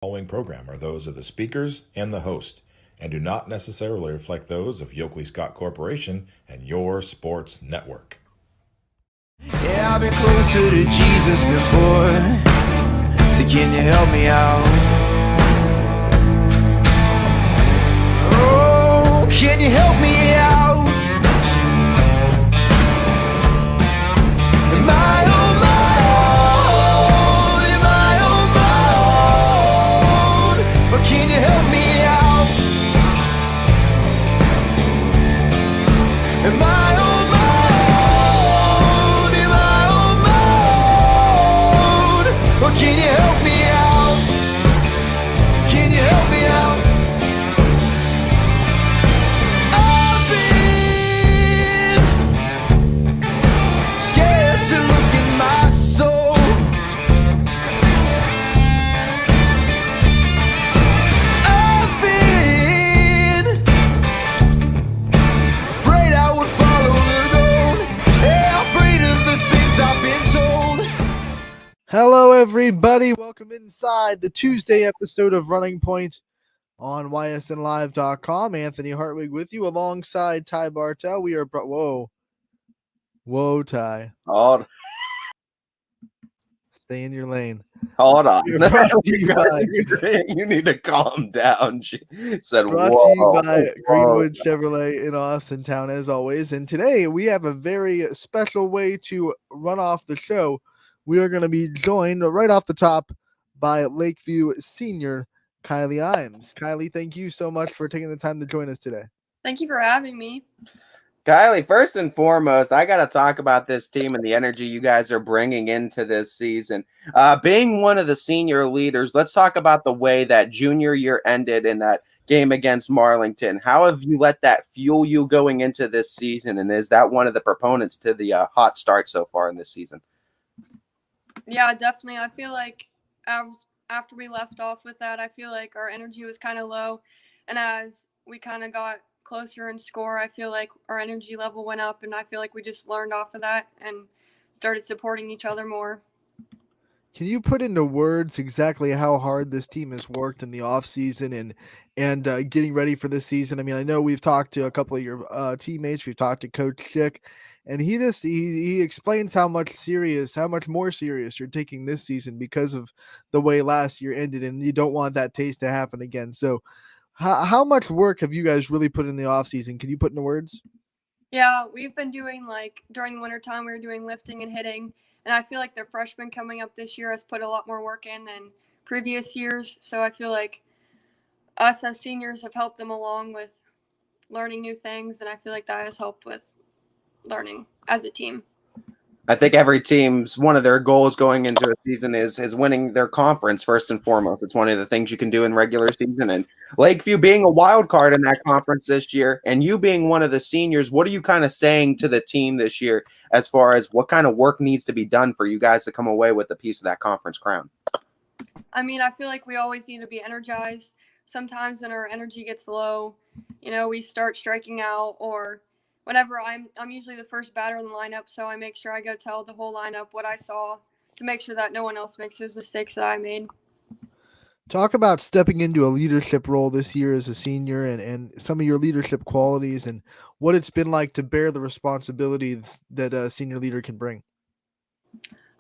Following program are those of the speakers and the host and do not necessarily reflect those of Yoakley Scott Corporation and your sports network. Yeah, I've been closer to Jesus before, so can you help me out? Oh, can you help me out? Am I on my own? Am I on my own? Or can you help me out? Am I on my own? Am I on my own? Or can you help me out? Can you help me out? I've been scared to look in my soul. I've been afraid I would follow the road. Yeah, afraid of the things I've been told. Hello, everybody. Welcome inside the Tuesday episode of Running Point on ysnlive.com. Anthony Hartwig with you alongside Ty Bartel. We are whoa, Ty. Hold Stay in your lane. on. We are brought to you by You need to calm down. She said, Brought to you by Greenwood Chevrolet in Austintown, as always. And today we have a very special way to run off the show. We are going to be joined right off the top by Lakeview senior Kylie Imes. Kylie, thank you so much for taking the time to join us today. Thank you for having me. Kylie, first and foremost, I got to talk about this team and the energy you guys are bringing into this season. Being one of the senior leaders, let's talk about the way that junior year ended in that game against Marlington. How have you let that fuel you going into this season? And is that one of the proponents to the hot start so far in this season? Yeah, definitely. I feel like after we left off with that, I feel like our energy was kind of low. And as we kind of got closer in score, I feel like our energy level went up. And I feel like we just learned off of that and started supporting each other more. Can you put into words exactly how hard this team has worked in the offseason and getting ready for this season? I mean, I know we've talked to a couple of your teammates. We've talked to Coach Schick, and he explains how much more serious you're taking this season because of the way last year ended, and you don't want that taste to happen again. So how much work have you guys really put in the offseason? Can you put into words? Yeah, we've been doing, like, during the winter time, we were doing lifting and hitting. And I feel like the freshman coming up this year has put a lot more work in than previous years. So I feel like us as seniors have helped them along with learning new things. And I feel like that has helped with learning as a team. I think every team's one of their goals going into a season is winning their conference first and foremost. It's one of the things you can do in regular season. And Lakeview being a wild card in that conference this year, and you being one of the seniors, what are you kind of saying to the team this year as far as what kind of work needs to be done for you guys to come away with a piece of that conference crown? I mean, I feel like we always need to be energized. Sometimes when our energy gets low, we start striking out or whenever I'm usually the first batter in the lineup, so I make sure I go tell the whole lineup what I saw to make sure that no one else makes those mistakes that I made. Talk about stepping into a leadership role this year as a senior and some of your leadership qualities and what it's been like to bear the responsibilities that a senior leader can bring.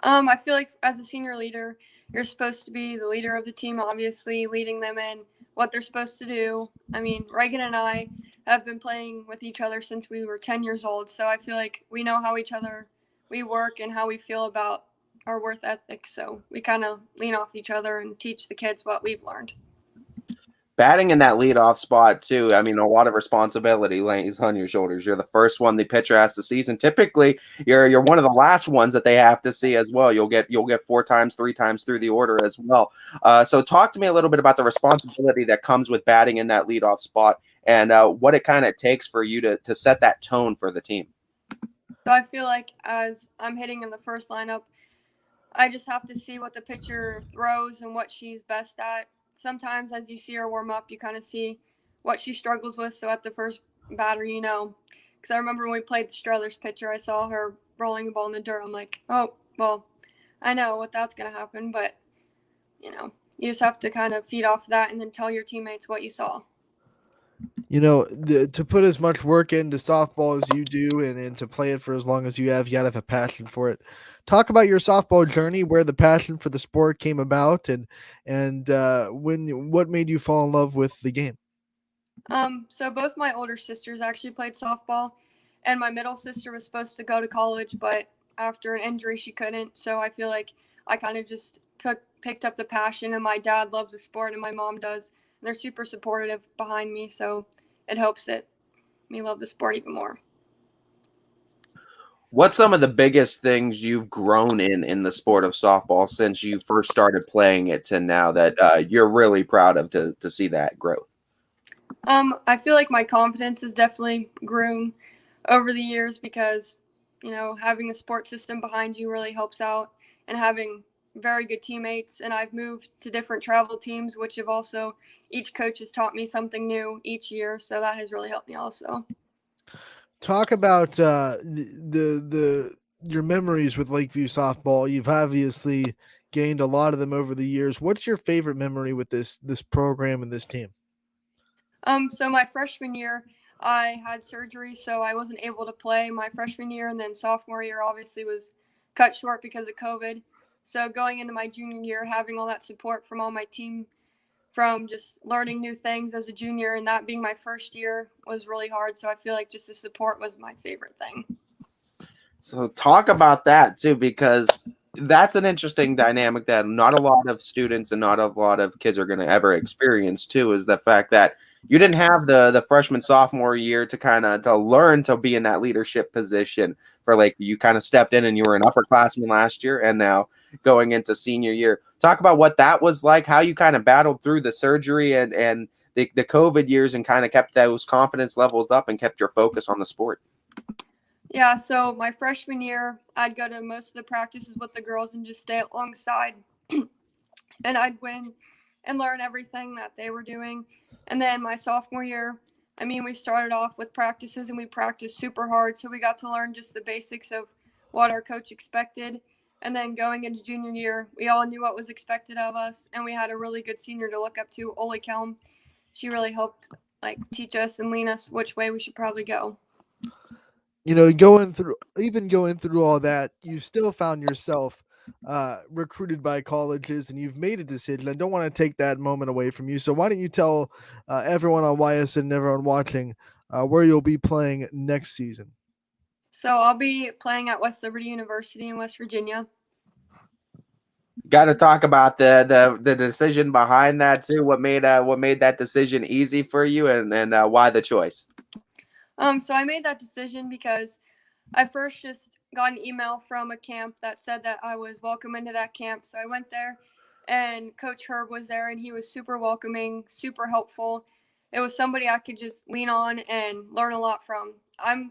I feel like as a senior leader, you're supposed to be the leader of the team, obviously, leading them in what they're supposed to do. I mean, Reagan and I have been playing with each other since we were 10 years old, so I feel like we know how we work and how we feel about our work ethic, so we kind of lean off each other and teach the kids what we've learned. Batting in that leadoff spot too. I mean, a lot of responsibility lays on your shoulders. You're the first one the pitcher has to see, and typically you're one of the last ones that they have to see as well. You'll get 3 times through the order as well. So talk to me a little bit about the responsibility that comes with batting in that leadoff spot and what it kind of takes for you to set that tone for the team. So I feel like as I'm hitting in the first lineup, I just have to see what the pitcher throws and what she's best at. Sometimes as you see her warm up, you kind of see what she struggles with. So at the first batter, because I remember when we played the Struthers pitcher, I saw her rolling the ball in the dirt. I'm like, oh, well, I know what that's going to happen, but, you just have to kind of feed off that and then tell your teammates what you saw. You know, to put as much work into softball as you do and to play it for as long as you gotta have a passion for it. Talk about your softball journey, where the passion for the sport came about, and what made you fall in love with the game. So both my older sisters actually played softball, and my middle sister was supposed to go to college, but after an injury, she couldn't. So I feel like I kind of just picked up the passion, and my dad loves the sport, and my mom does. And they're super supportive behind me, so it helps it me love the sport even more. What's some of the biggest things you've grown in the sport of softball since you first started playing it to now that you're really proud of to see that growth? I feel like my confidence has definitely grown over the years because, having a support system behind you really helps out, and having very good teammates. And I've moved to different travel teams, which have also, each coach has taught me something new each year. So that has really helped me also. Talk about the your memories with Lakeview softball. You've obviously gained a lot of them over the years. What's your favorite memory with this program and this team? So my freshman year, I had surgery, so I wasn't able to play my freshman year, and then sophomore year obviously was cut short because of COVID. So going into my junior year, having all that support from all my team, from just learning new things as a junior, and that being my first year was really hard. So I feel like just the support was my favorite thing. So talk about that too, because that's an interesting dynamic that not a lot of students and not a lot of kids are going to ever experience too, is the fact that you didn't have the freshman sophomore year to kind of to learn to be in that leadership position for like you kind of stepped in and you were an upperclassman last year and now going into senior year. Talk about what that was like, how you kind of battled through the surgery and the COVID years and kind of kept those confidence levels up and kept your focus on the sport. Yeah, so my freshman year, I'd go to most of the practices with the girls and just stay alongside, and I'd win and learn everything that they were doing. And then my sophomore year, we started off with practices and we practiced super hard, so we got to learn just the basics of what our coach expected. And then going into junior year, we all knew what was expected of us, and we had a really good senior to look up to, Oli Kelm. She really helped teach us and lean us which way we should probably go. You know, going through all that, you still found yourself recruited by colleges, and you've made a decision. I don't want to take that moment away from you. So why don't you tell everyone on Ysn and everyone watching where you'll be playing next season? So I'll be playing at West Liberty University in West Virginia. Got to talk about the decision behind that too. What made that decision easy for you, and why the choice? So I made that decision because I first just got an email from a camp that said that I was welcome into that camp. So I went there, and Coach Herb was there, and he was super welcoming, super helpful. It was somebody I could just lean on and learn a lot from. I'm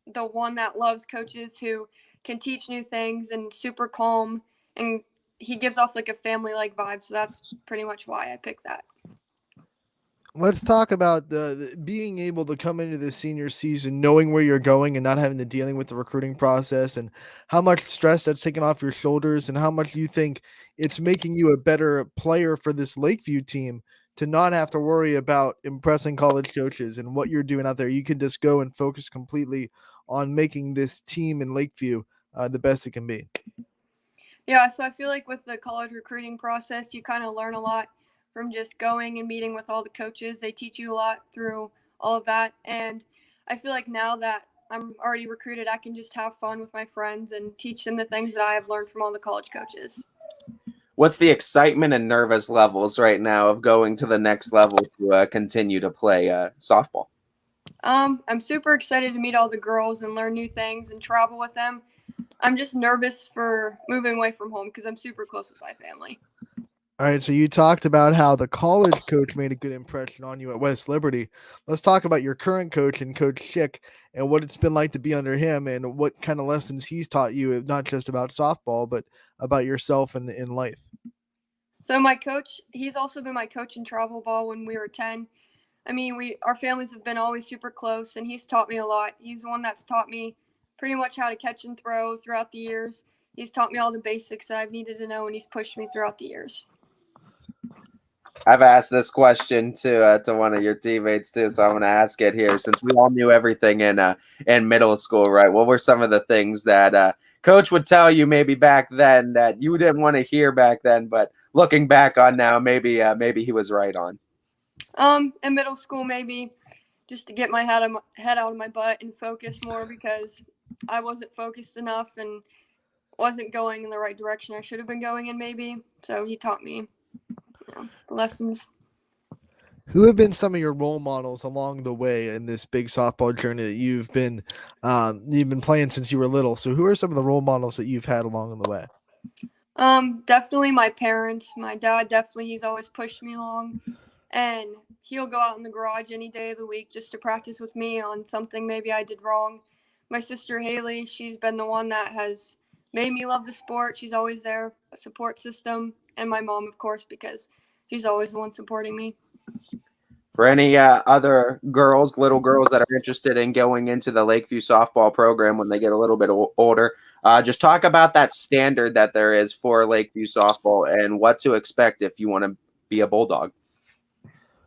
the one that loves coaches who can teach new things and super calm, and he gives off like a family-like vibe. So that's pretty much why I picked that. Let's talk about the being able to come into the senior season knowing where you're going and not having to dealing with the recruiting process, and how much stress that's taken off your shoulders, and how much you think it's making you a better player for this Lakeview team to not have to worry about impressing college coaches and what you're doing out there. You can just go and focus completely on making this team in Lakeview the best it can be. Yeah, so I feel like with the college recruiting process, you kind of learn a lot from just going and meeting with all the coaches. They teach you a lot through all of that. And I feel like now that I'm already recruited, I can just have fun with my friends and teach them the things that I have learned from all the college coaches. What's the excitement and nervous levels right now of going to the next level to continue to play softball? I'm super excited to meet all the girls and learn new things and travel with them. I'm just nervous for moving away from home because I'm super close with my family. All right, so you talked about how the college coach made a good impression on you at West Liberty. Let's talk about your current coach and Coach Schick and what it's been like to be under him and what kind of lessons he's taught you, not just about softball, but about yourself and in life. So my coach, he's also been my coach in travel ball when we were 10. Our families have been always super close, and he's taught me a lot. He's the one that's taught me pretty much how to catch and throw throughout the years. He's taught me all the basics that I've needed to know, and he's pushed me throughout the years. I've asked this question to one of your teammates too, so I'm going to ask it here. Since we all knew everything in middle school, right? What were some of the things that coach would tell you maybe back then that you didn't want to hear back then, but looking back on now, maybe he was right on? In middle school, maybe just to get my head out of my butt and focus more because I wasn't focused enough and wasn't going in the right direction I should have been going in maybe. So he taught me, the lessons. Who have been some of your role models along the way in this big softball journey that you've been playing since you were little? So who are some of the role models that you've had along the way? Definitely my parents. My dad, definitely, he's always pushed me along. And he'll go out in the garage any day of the week just to practice with me on something maybe I did wrong. My sister Haley, she's been the one that has made me love the sport. She's always there, a support system. And my mom, of course, because she's always the one supporting me. For any other little girls that are interested in going into the Lakeview softball program when they get a little bit older, just talk about that standard that there is for Lakeview softball and what to expect if you want to be a Bulldog.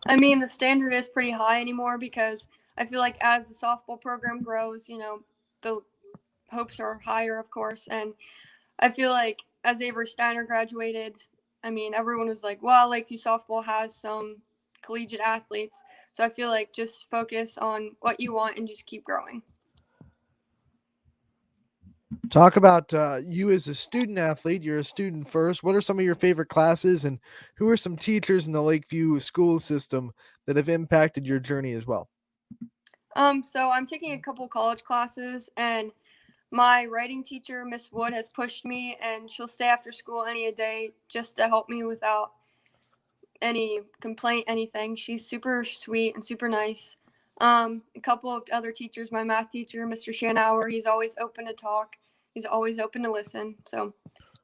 I mean, the standard is pretty high anymore because I feel like as the softball program grows, the hopes are higher, of course. And I feel like as Avery Steiner graduated, I mean, everyone was like, well, Lakeview softball has some collegiate athletes. So I feel like just focus on what you want and just keep growing. Talk about you as a student athlete. You're a student first. What are some of your favorite classes, and who are some teachers in the Lakeview school system that have impacted your journey as well? So I'm taking a couple college classes, and my writing teacher, Miss Wood, has pushed me, and she'll stay after school any day just to help me without any complaint, anything. She's super sweet and super nice. A couple of other teachers, my math teacher, Mr. Shanauer, he's always open to talk. He's always open to listen. So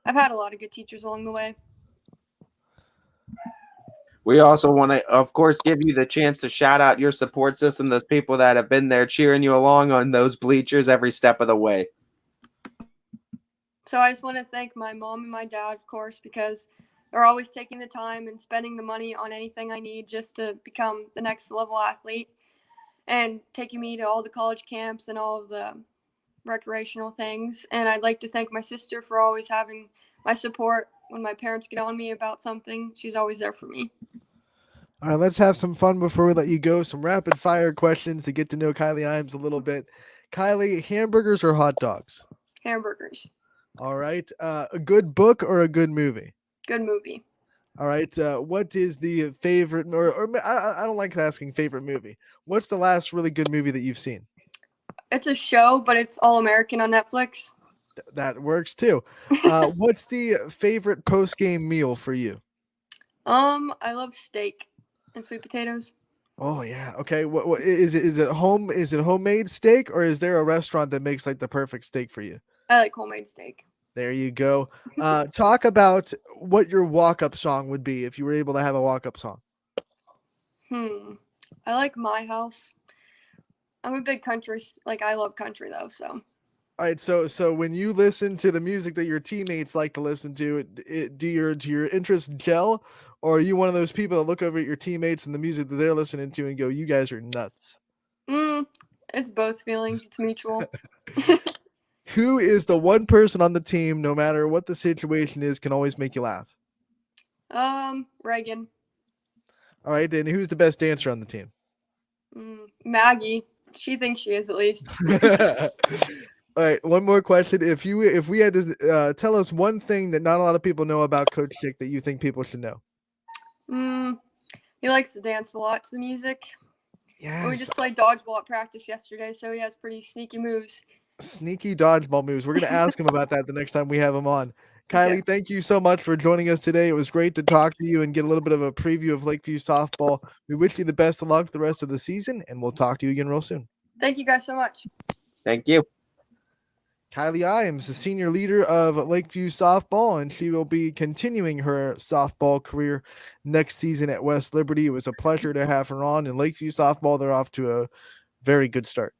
I've had a lot of good teachers along the way. We also want to, of course, give you the chance to shout out your support system, those people that have been there cheering you along on those bleachers every step of the way. So I just want to thank my mom and my dad, of course, because they're always taking the time and spending the money on anything I need just to become the next level athlete and taking me to all the college camps and all of the recreational things. And I'd like to thank my sister for always having my support when my parents get on me about something. She's always there for me. All right, let's have some fun before we let you go. Some rapid fire questions to get to know Kylie Imes a little bit. Kylie, hamburgers or hot dogs? Hamburgers. All right. A good book or a good movie? Good movie. All right. What is the favorite, or I don't like asking favorite movie. What's the last really good movie that you've seen? It's a show, but it's All American on Netflix. That works too. What's the favorite post-game meal for you? I love steak and sweet potatoes. Oh yeah. Okay. What is it? Is it home? Is it homemade steak, or is there a restaurant that makes like the perfect steak for you? I like homemade steak. There you go. Talk about what your walk-up song would be if you were able to have a walk-up song. I like My House. I'm a big country, I love country though, so. All right, so when you listen to the music that your teammates like to listen to, do your interests gel, or are you one of those people that look over at your teammates and the music that they're listening to and go, "You guys are nuts"? It's both feelings. It's mutual. Who is the one person on the team, no matter what the situation is, can always make you laugh? Reagan. All right, and who's the best dancer on the team? Maggie. She thinks she is, at least. All right, one more question. If we had to tell us one thing that not a lot of people know about Coach Chick that you think people should know. He likes to dance a lot to the music. Yes. We just played dodgeball at practice yesterday, so he has pretty sneaky moves. Sneaky dodgeball moves. We're going to ask him about that the next time we have him on. Kylie, Okay. Thank you so much for joining us today. It was great to talk to you and get a little bit of a preview of Lakeview softball. We wish you the best of luck the rest of the season, and we'll talk to you again real soon. Thank you guys so much. Thank you. Kylie Imes, the senior leader of Lakeview softball, and she will be continuing her softball career next season at West Liberty. It was a pleasure to have her on. In Lakeview softball, they're off to a very good start.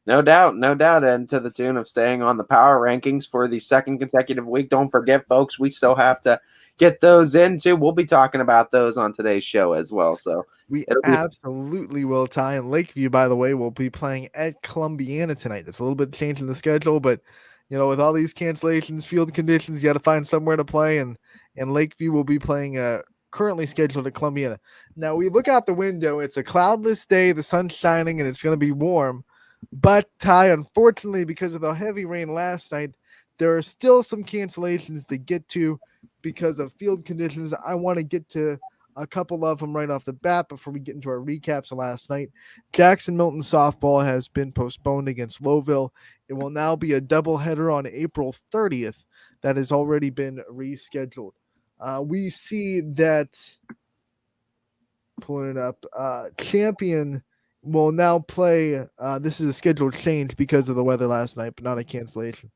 No doubt, no doubt, and to the tune of staying on the power rankings for the second consecutive week. Don't forget, folks, we still have to get those into. We'll be talking about those on today's show as well. So We it'll be absolutely will, Ty. And Lakeview, by the way, will be playing at Columbiana tonight. That's a little bit change in the schedule, but with all these cancellations, field conditions, you got to find somewhere to play. And Lakeview will be playing currently scheduled at Columbiana. Now we look out the window. It's a cloudless day, the sun's shining, and it's going to be warm. But Ty, unfortunately, because of the heavy rain last night, there are still some cancellations to get to because of field conditions. I want to get to a couple of them right off the bat before we get into our recaps of last night. Jackson Milton softball has been postponed against Lowville. It will now be a doubleheader on April 30th that has already been rescheduled. We see that, pulling it up, Champion will now play. This is a scheduled change because of the weather last night, but not a cancellation.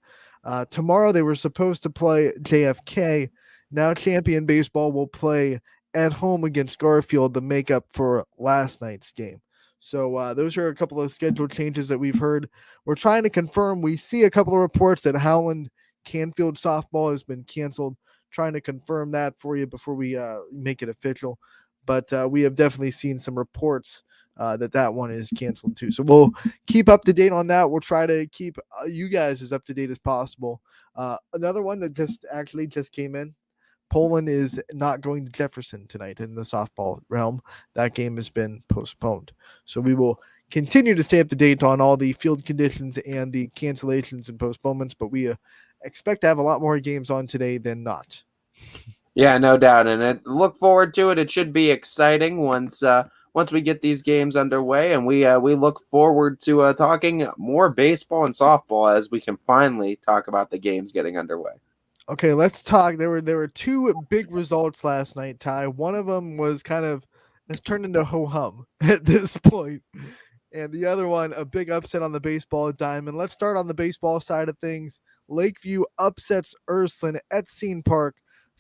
Tomorrow they were supposed to play JFK. Now Champion Baseball will play at home against Garfield to make up for last night's game. So those are a couple of schedule changes that we've heard. We're trying to confirm. We see a couple of reports that Howland Canfield softball has been canceled. Trying to confirm that for you before we make it official. But we have definitely seen some reports that one is canceled too. So we'll keep up to date on that. We'll try to keep you guys as up to date as possible. Another one that just came in. Poland is not going to Jefferson tonight in the softball realm. That game has been postponed. So we will continue to stay up to date on all the field conditions and the cancellations and postponements, but we expect to have a lot more games on today than not. Yeah, no doubt, and look forward to it. It should be exciting once we get these games underway, and we look forward to talking more baseball and softball as we can finally talk about the games getting underway. Okay, let's talk. There were two big results last night, Ty. One of them was it's turned into ho-hum at this point. And the other one, a big upset on the baseball diamond. Let's start on the baseball side of things. Lakeview upsets Ursuline at Scene Park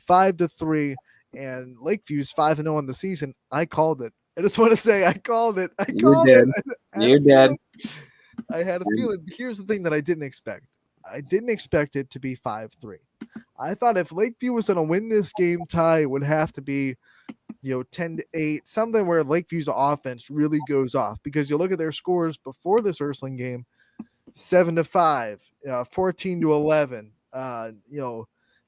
5-3. And Lakeview's 5-0 on the season. I called it. I just want to say I called it. You did. You did. I had a feeling. Here's the thing that I didn't expect. I didn't expect it to be 5-3. I thought if Lakeview was going to win this game, Ty, it would have to be 10-8, something where Lakeview's offense really goes off, because you look at their scores before this Ursuline game, 7-5, 14-11.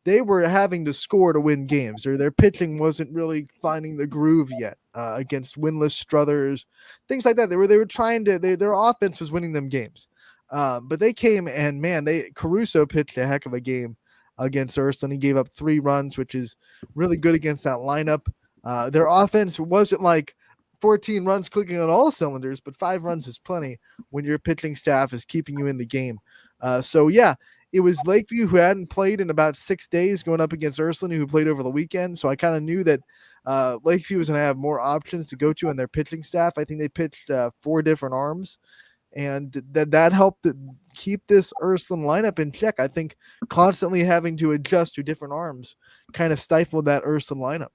They were having to score to win games. Their pitching wasn't really finding the groove yet against winless Struthers, things like that. They were trying to. Their offense was winning them games, but they came and Caruso pitched a heck of a game against Ursuline. He gave up 3 runs, which is really good against that lineup. Their offense wasn't like 14 runs clicking on all cylinders, but 5 runs is plenty when your pitching staff is keeping you in the game. It was Lakeview, who hadn't played in about 6 days, going up against Ursuline, who played over the weekend. So I kind of knew that Lakeview was going to have more options to go to in their pitching staff. I think they pitched 4 different arms, and that helped keep this Ursuline lineup in check. I think constantly having to adjust to different arms kind of stifled that Ursuline lineup.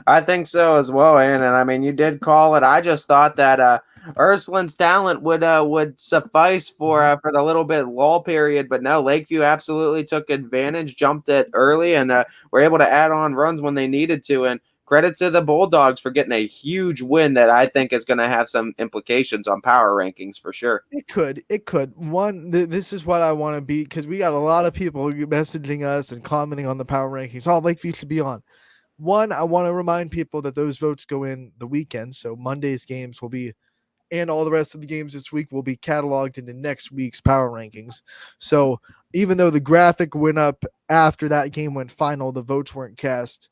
I think so as well, and I mean, you did call it. I just thought that Ursuline's talent would suffice for the little bit lull period, but no, Lakeview absolutely took advantage, jumped it early, and were able to add on runs when they needed to. And credit to the Bulldogs for getting a huge win that I think is going to have some implications on power rankings for sure. It could. This is what I want to be, because we got a lot of people messaging us and commenting on the power rankings. Oh, Lakeview should be on. One, I want to remind people that those votes go in the weekend. So Monday's games will be, and all the rest of the games this week will be cataloged into next week's power rankings. So even though the graphic went up after that game went final, the votes weren't cast.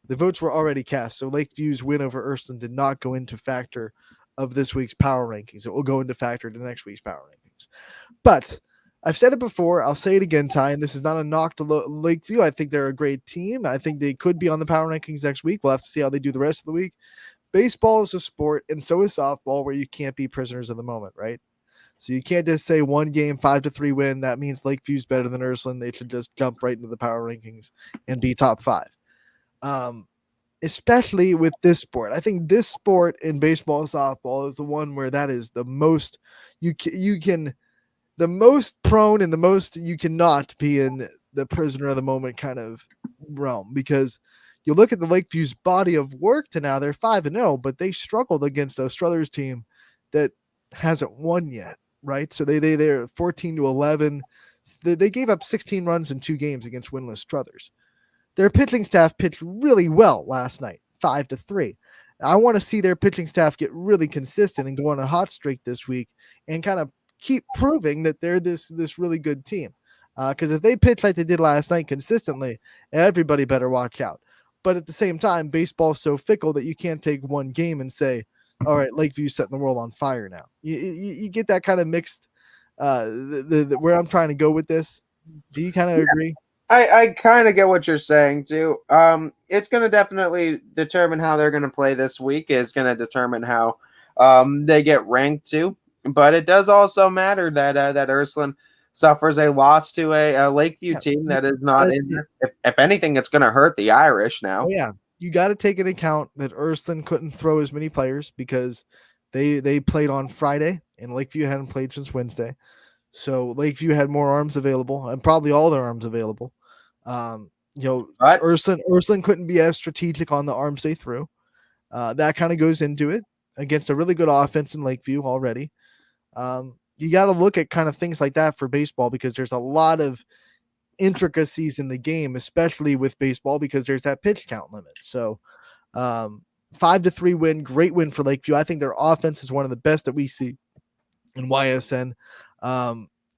The votes were already cast. So Lakeview's win over Ursuline did not go into factor of this week's power rankings. It will go into factor to next week's power rankings. But I've said it before. I'll say it again, Ty, and this is not a knock to Lakeview. I think they're a great team. I think they could be on the power rankings next week. We'll have to see how they do the rest of the week. Baseball is a sport, and so is softball, where you can't be prisoners of the moment, right? So you can't just say one game, 5-3 win. That means Lakeview's better than Ursuline. They should just jump right into the power rankings and be top 5. especially with this sport. I think this sport in baseball and softball is the one where that is the most you can the most prone and the most you cannot be in the prisoner of the moment kind of realm, because you look at the Lakeview's body of work to now, they're 5-0, but they struggled against a Struthers team that hasn't won yet, right? So they're 14-11. They gave up 16 runs in 2 games against winless Struthers. Their pitching staff pitched really well last night, 5-3. I want to see their pitching staff get really consistent and go on a hot streak this week and kind of keep proving that they're this really good team. Because if they pitch like they did last night consistently, everybody better watch out. But at the same time, baseball's so fickle that you can't take one game and say, all right, Lakeview's setting the world on fire now. You get that kind of mixed where I'm trying to go with this. Do you kind of agree? I kind of get what you're saying too. It's going to definitely determine how they're going to play this week. It's going to determine how they get ranked too. But it does also matter that that Ysn suffers a loss to a Lakeview team that is not in there. If anything, it's going to hurt the Irish now. Oh, yeah, you got to take into account that Ysn couldn't throw as many players because they played on Friday and Lakeview hadn't played since Wednesday. So Lakeview had more arms available and probably all their arms available. Ysn couldn't be as strategic on the arms they threw. That kind of goes into it against a really good offense in Lakeview already. You got to look at kind of things like that for baseball because there's a lot of intricacies in the game, especially with baseball because there's that pitch count limit. So 5-3 win, great win for Lakeview. I think their offense is one of the best that we see in YSN.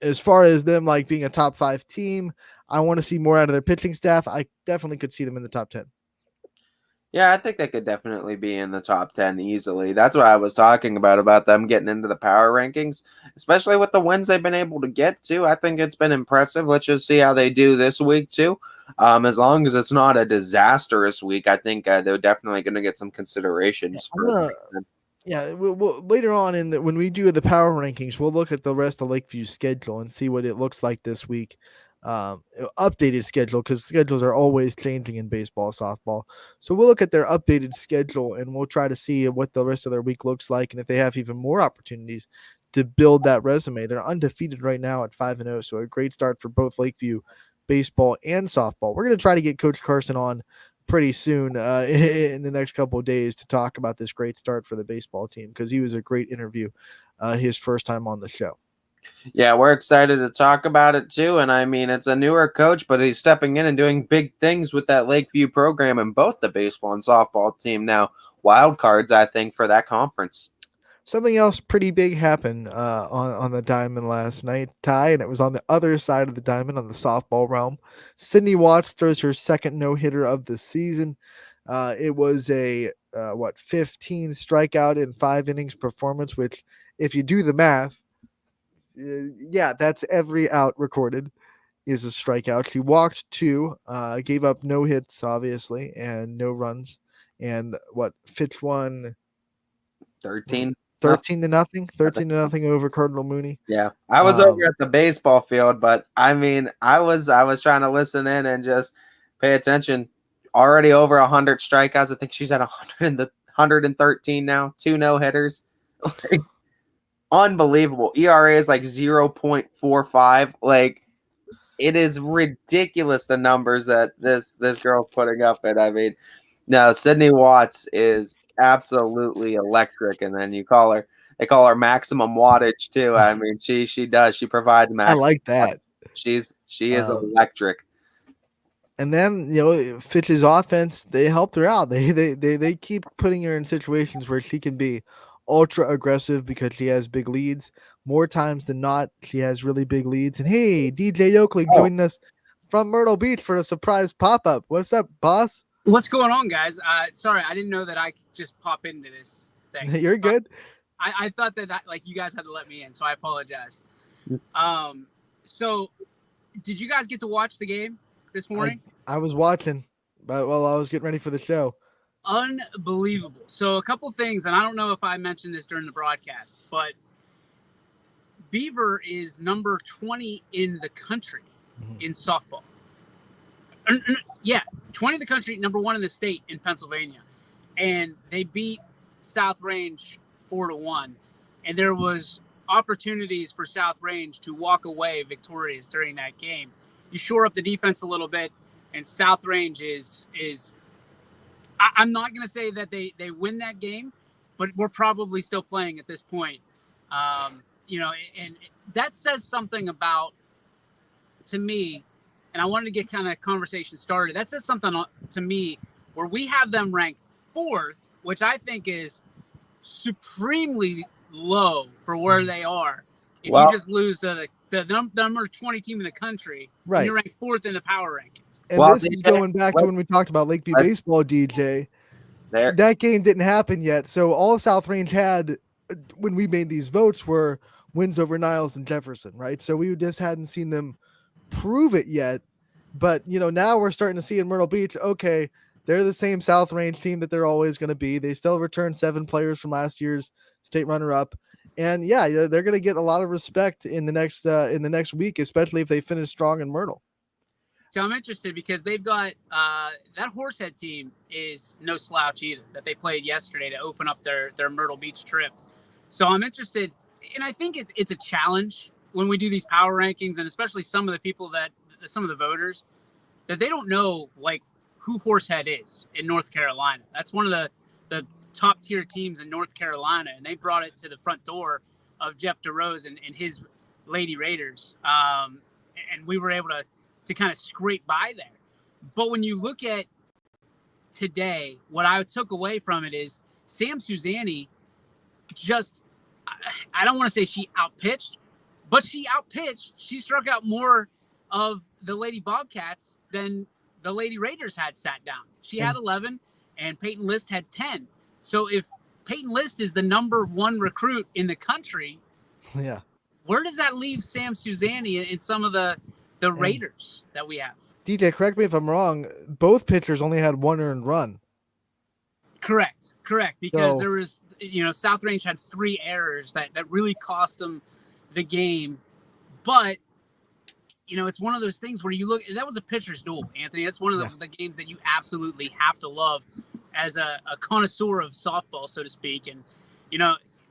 As far as them like being a top 5 team, I want to see more out of their pitching staff. I definitely could see them in the top 10. Yeah, I think they could definitely be in the top 10 easily. That's what I was talking about them getting into the power rankings, especially with the wins they've been able to get to. I think it's been impressive. Let's just see how they do this week too. As long as it's not a disastrous week, I think they're definitely going to get some considerations. We'll later on when we do the power rankings, we'll look at the rest of Lakeview's schedule and see what it looks like this week. Updated schedule because schedules are always changing in baseball, softball. So we'll look at their updated schedule and we'll try to see what the rest of their week looks like and if they have even more opportunities to build that resume. They're undefeated right now at 5-0, so a great start for both Lakeview baseball and softball. We're going to try to get Coach Carson on pretty soon in the next couple of days to talk about this great start for the baseball team because he was a great interview his first time on the show. Yeah, we're excited to talk about it too. And I mean, it's a newer coach, but he's stepping in and doing big things with that Lakeview program and both the baseball and softball team now. Wild cards, I think, for that conference. Something else pretty big happened on the diamond last night, Ty, and it was on the other side of the diamond on the softball realm. Sydney Watts throws her second no-hitter of the season. It was a 15 strikeout in 5 innings performance, which if you do the math, that's every out recorded is a strikeout. She walked 2, gave up no hits, obviously, and no runs. And Fitch won 13 to nothing over Cardinal Mooney. Yeah, I was over at the baseball field, but I mean, I was trying to listen in and just pay attention. Already over 100 strikeouts. I think she's at 113 now. 2 no hitters. Unbelievable. ERA is like 0.45. Like, it is ridiculous the numbers that this girl's putting up. And I mean, no, Sydney Watts is absolutely electric. And then they call her maximum wattage too. I mean, she provides maximum. I like that. She is electric. And then Fitch's offense, they helped her out. They keep putting her in situations where she can be ultra aggressive because she has big leads. More times than not, she has really big leads. And hey, DJ Oakley joining us from Myrtle Beach for a surprise pop-up. What's up, boss? What's going on, guys? Sorry, I didn't know that I could just pop into this thing. You're good. I thought that you guys had to let me in, so I apologize. So did you guys get to watch the game this morning? I was watching, but while I was getting ready for the show. Unbelievable. So a couple things, and I don't know if I mentioned this during the broadcast, but Beaver is number 20 in the country in softball. Yeah, 20 in the country, number 1 in the state in Pennsylvania, and they beat South Range 4-1, and there was opportunities for South Range to walk away victorious during that game. You shore up the defense a little bit, and South Range is I'm not going to say that they win that game, but we're probably still playing at this point. And that says something about, to me, and I wanted to get kind of conversation started. That says something to me where we have them ranked 4th, which I think is supremely low for where they are. If Well- you just lose to the number 20 team in the country, Right. and you're ranked 4th in the power rankings. And Well, this is going back to when we talked about Lakeview let's- baseball, DJ. There, That game didn't happen yet. So all South Range had when we made these votes were wins over Niles and Jefferson, right? So we just hadn't seen them prove it yet. But, now we're starting to see in Myrtle Beach, okay, they're the same South Range team that they're always going to be. They still returned 7 players from last year's state runner-up. And yeah, they're going to get a lot of respect in the next week, especially if they finish strong in Myrtle. So I'm interested because they've got that Horsehead team is no slouch either that they played yesterday to open up their Myrtle Beach trip. So I'm interested, and I think it's a challenge when we do these power rankings, and especially some of the voters, that they don't know like who Horsehead is in North Carolina. That's one of the top tier teams in North Carolina, and they brought it to the front door of Jeff DeRose and his Lady Raiders, and we were able to kind of scrape by there. But when you look at today, what I took away from it is Sam Suzanne just, I don't want to say she outpitched, but she outpitched. She struck out more of the Lady Bobcats than the Lady Raiders had sat down. She had 11 and Peyton List had 10. So if Peyton List is the number 1 recruit in the country, Yeah. where does that leave Sam Suzanne in some of the Raiders that we have? DJ, correct me if I'm wrong. Both pitchers only had 1 earned run. Correct. Because So- there was, South Range had 3 errors that really cost them the game. But, it's one of those things where you look, that was a pitcher's duel, Anthony. That's one of the games that you absolutely have to love as a connoisseur of softball, so to speak. And,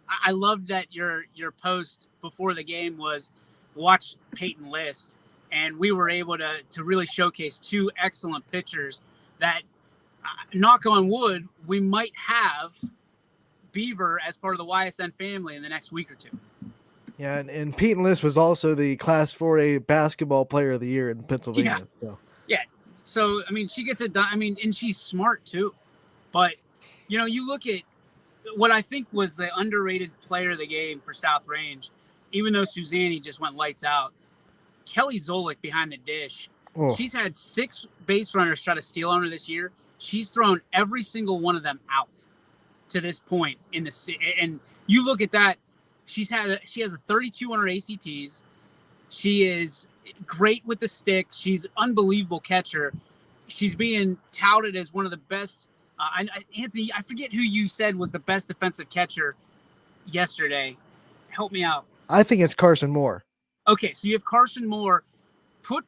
I loved that your post before the game was watch Peyton List. And we were able to really showcase 2 excellent pitchers that, knock on wood, we might have Beaver as part of the YSN family in the next week or 2. Yeah, and Peyton List was also the Class 4A basketball player of the year in Pennsylvania. Yeah. So, I mean, she gets it done. I mean, and she's smart too. But, you look at what I think was the underrated player of the game for South Range, even though Suzanne just went lights out, Kelly Zolik behind the dish. Oh. She's had 6 base runners try to steal on her this year. She's thrown every single one of them out to this point in the, and you look at that, she has a 3,200 ACTs. She is great with the stick. She's unbelievable catcher. She's being touted as one of the best. Anthony, I forget who you said was the best defensive catcher yesterday. Help me out. I think it's Carson Moore. Okay, so you have Carson Moore. Put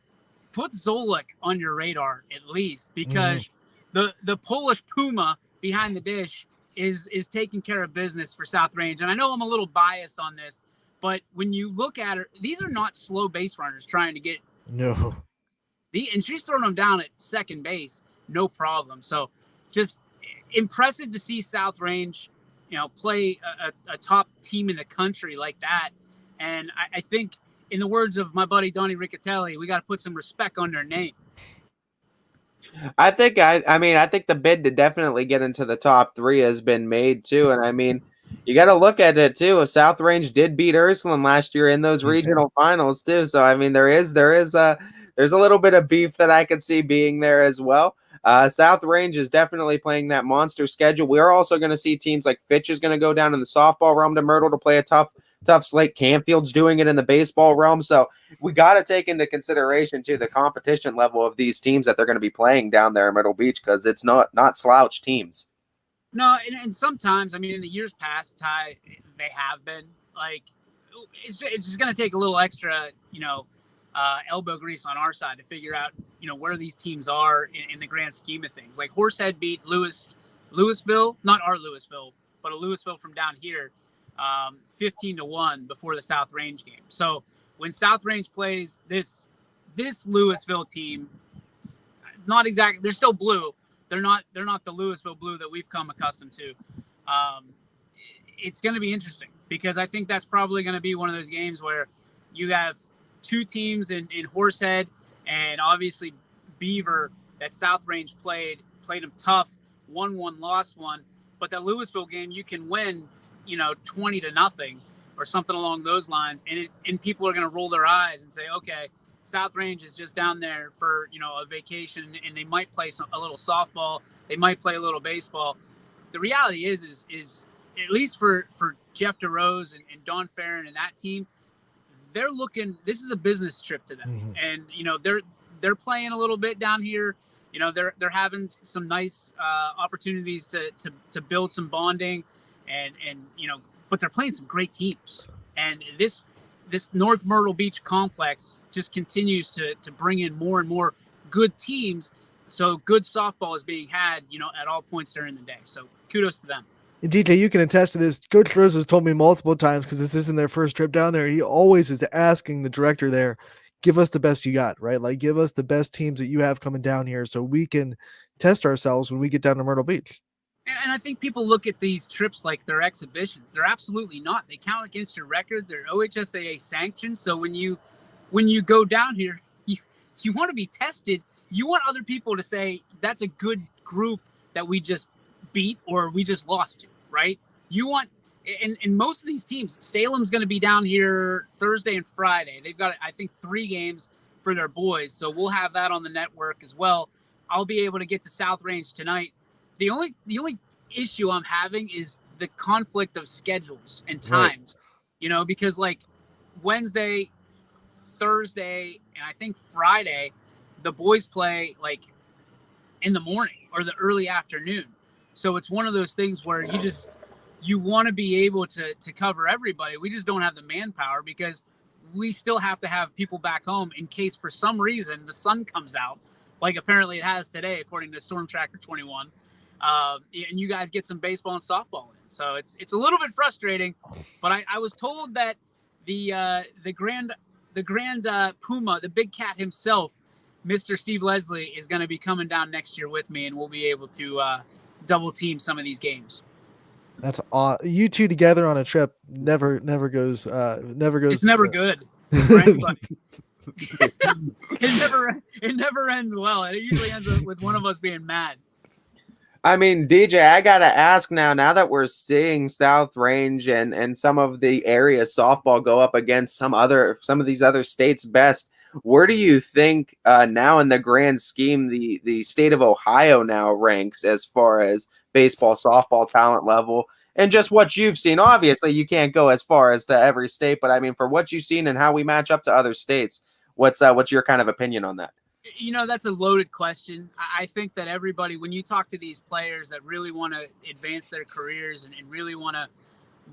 Zolik on your radar at least, because the Polish Puma behind the dish is taking care of business for South Range. And I know I'm a little biased on this, but when you look at her, these are not slow base runners trying to get No. and she's throwing them down at second base, no problem. So just impressive to see South Range, play a top team in the country like that. And I think, in the words of my buddy Donnie Riccatelli, we got to put some respect on their name. I think the bid to definitely get into the top 3 has been made too, and I mean, you got to look at it too. South Range did beat Ursuline last year in those regional finals too, so I mean, there's a little bit of beef that I could see being there as well. South Range is definitely playing that monster schedule. We're also going to see teams like Fitch is going to go down in the softball realm to Myrtle to play a tough slate. Canfield's doing it in the baseball realm. So we got to take into consideration too the competition level of these teams that they're going to be playing down there in Myrtle Beach, because it's not slouch teams. No, and sometimes, I mean, in the years past, Ty, they have been like, it's just going to take a little extra, elbow grease on our side to figure out where these teams are in the grand scheme of things. Like Horsehead beat Louisville, not our Louisville, but a Louisville from down here, 15-1 before the South Range game. So when South Range plays this Louisville team, not exactly, they're still blue. They're not the Louisville blue that we've come accustomed to. It's going to be interesting because I think that's probably going to be one of those games where you have two teams in Horsehead and obviously Beaver that South Range played them tough, won one, lost one. But that Louisville game, you can win, 20-0 or something along those lines. And people are going to roll their eyes and say, okay, South Range is just down there for, a vacation, and they might play a little softball. They might play a little baseball. The reality is at least for Jeff DeRose and Don Farron and that team, they're looking, this is a business trip to them. Mm-hmm. And, they're playing a little bit down here. They're having some nice opportunities to build some bonding and but they're playing some great teams. And this North Myrtle Beach complex just continues to bring in more and more good teams. So good softball is being had, at all points during the day. So kudos to them. And DJ, you can attest to this. Coach Rose has told me multiple times, because this isn't their first trip down there, he always is asking the director there, give us the best you got, right? Like, give us the best teams that you have coming down here so we can test ourselves when we get down to Myrtle Beach. And I think people look at these trips like they're exhibitions. They're absolutely not. They count against your record. They're OHSAA sanctioned. So when you go down here, you want to be tested. You want other people to say, that's a good group that we just beat or we just lost to, right? You want, and most of these teams, Salem's going to be down here Thursday and Friday. They've got, I think, 3 games for their boys. So we'll have that on the network as well. I'll be able to get to South Range tonight. The only issue I'm having is the conflict of schedules and times, right. Because like Wednesday, Thursday, and I think Friday, the boys play like in the morning or the early afternoon. So it's one of those things where you want to be able to cover everybody. We just don't have the manpower because we still have to have people back home in case for some reason the sun comes out, like apparently it has today, according to Storm Tracker 21. And you guys get some baseball and softball in. So it's a little bit frustrating, but I was told that the grand Puma, the big cat himself, Mr. Steve Leslie, is going to be coming down next year with me, and we'll be able to double team some of these games. That's awesome. You two together on a trip never goes. It's never good for anybody. It never ends well. It usually ends up with one of us being mad. I mean, DJ, I got to ask now that we're seeing South Range and some of the area softball go up against some of these other states' best, where do you think now in the grand scheme the state of Ohio now ranks as far as baseball, softball talent level? And just what you've seen, obviously you can't go as far as to every state, but I mean, for what you've seen and how we match up to other states, what's your kind of opinion on that? That's a loaded question. I think that everybody, when you talk to these players that really want to advance their careers and really want to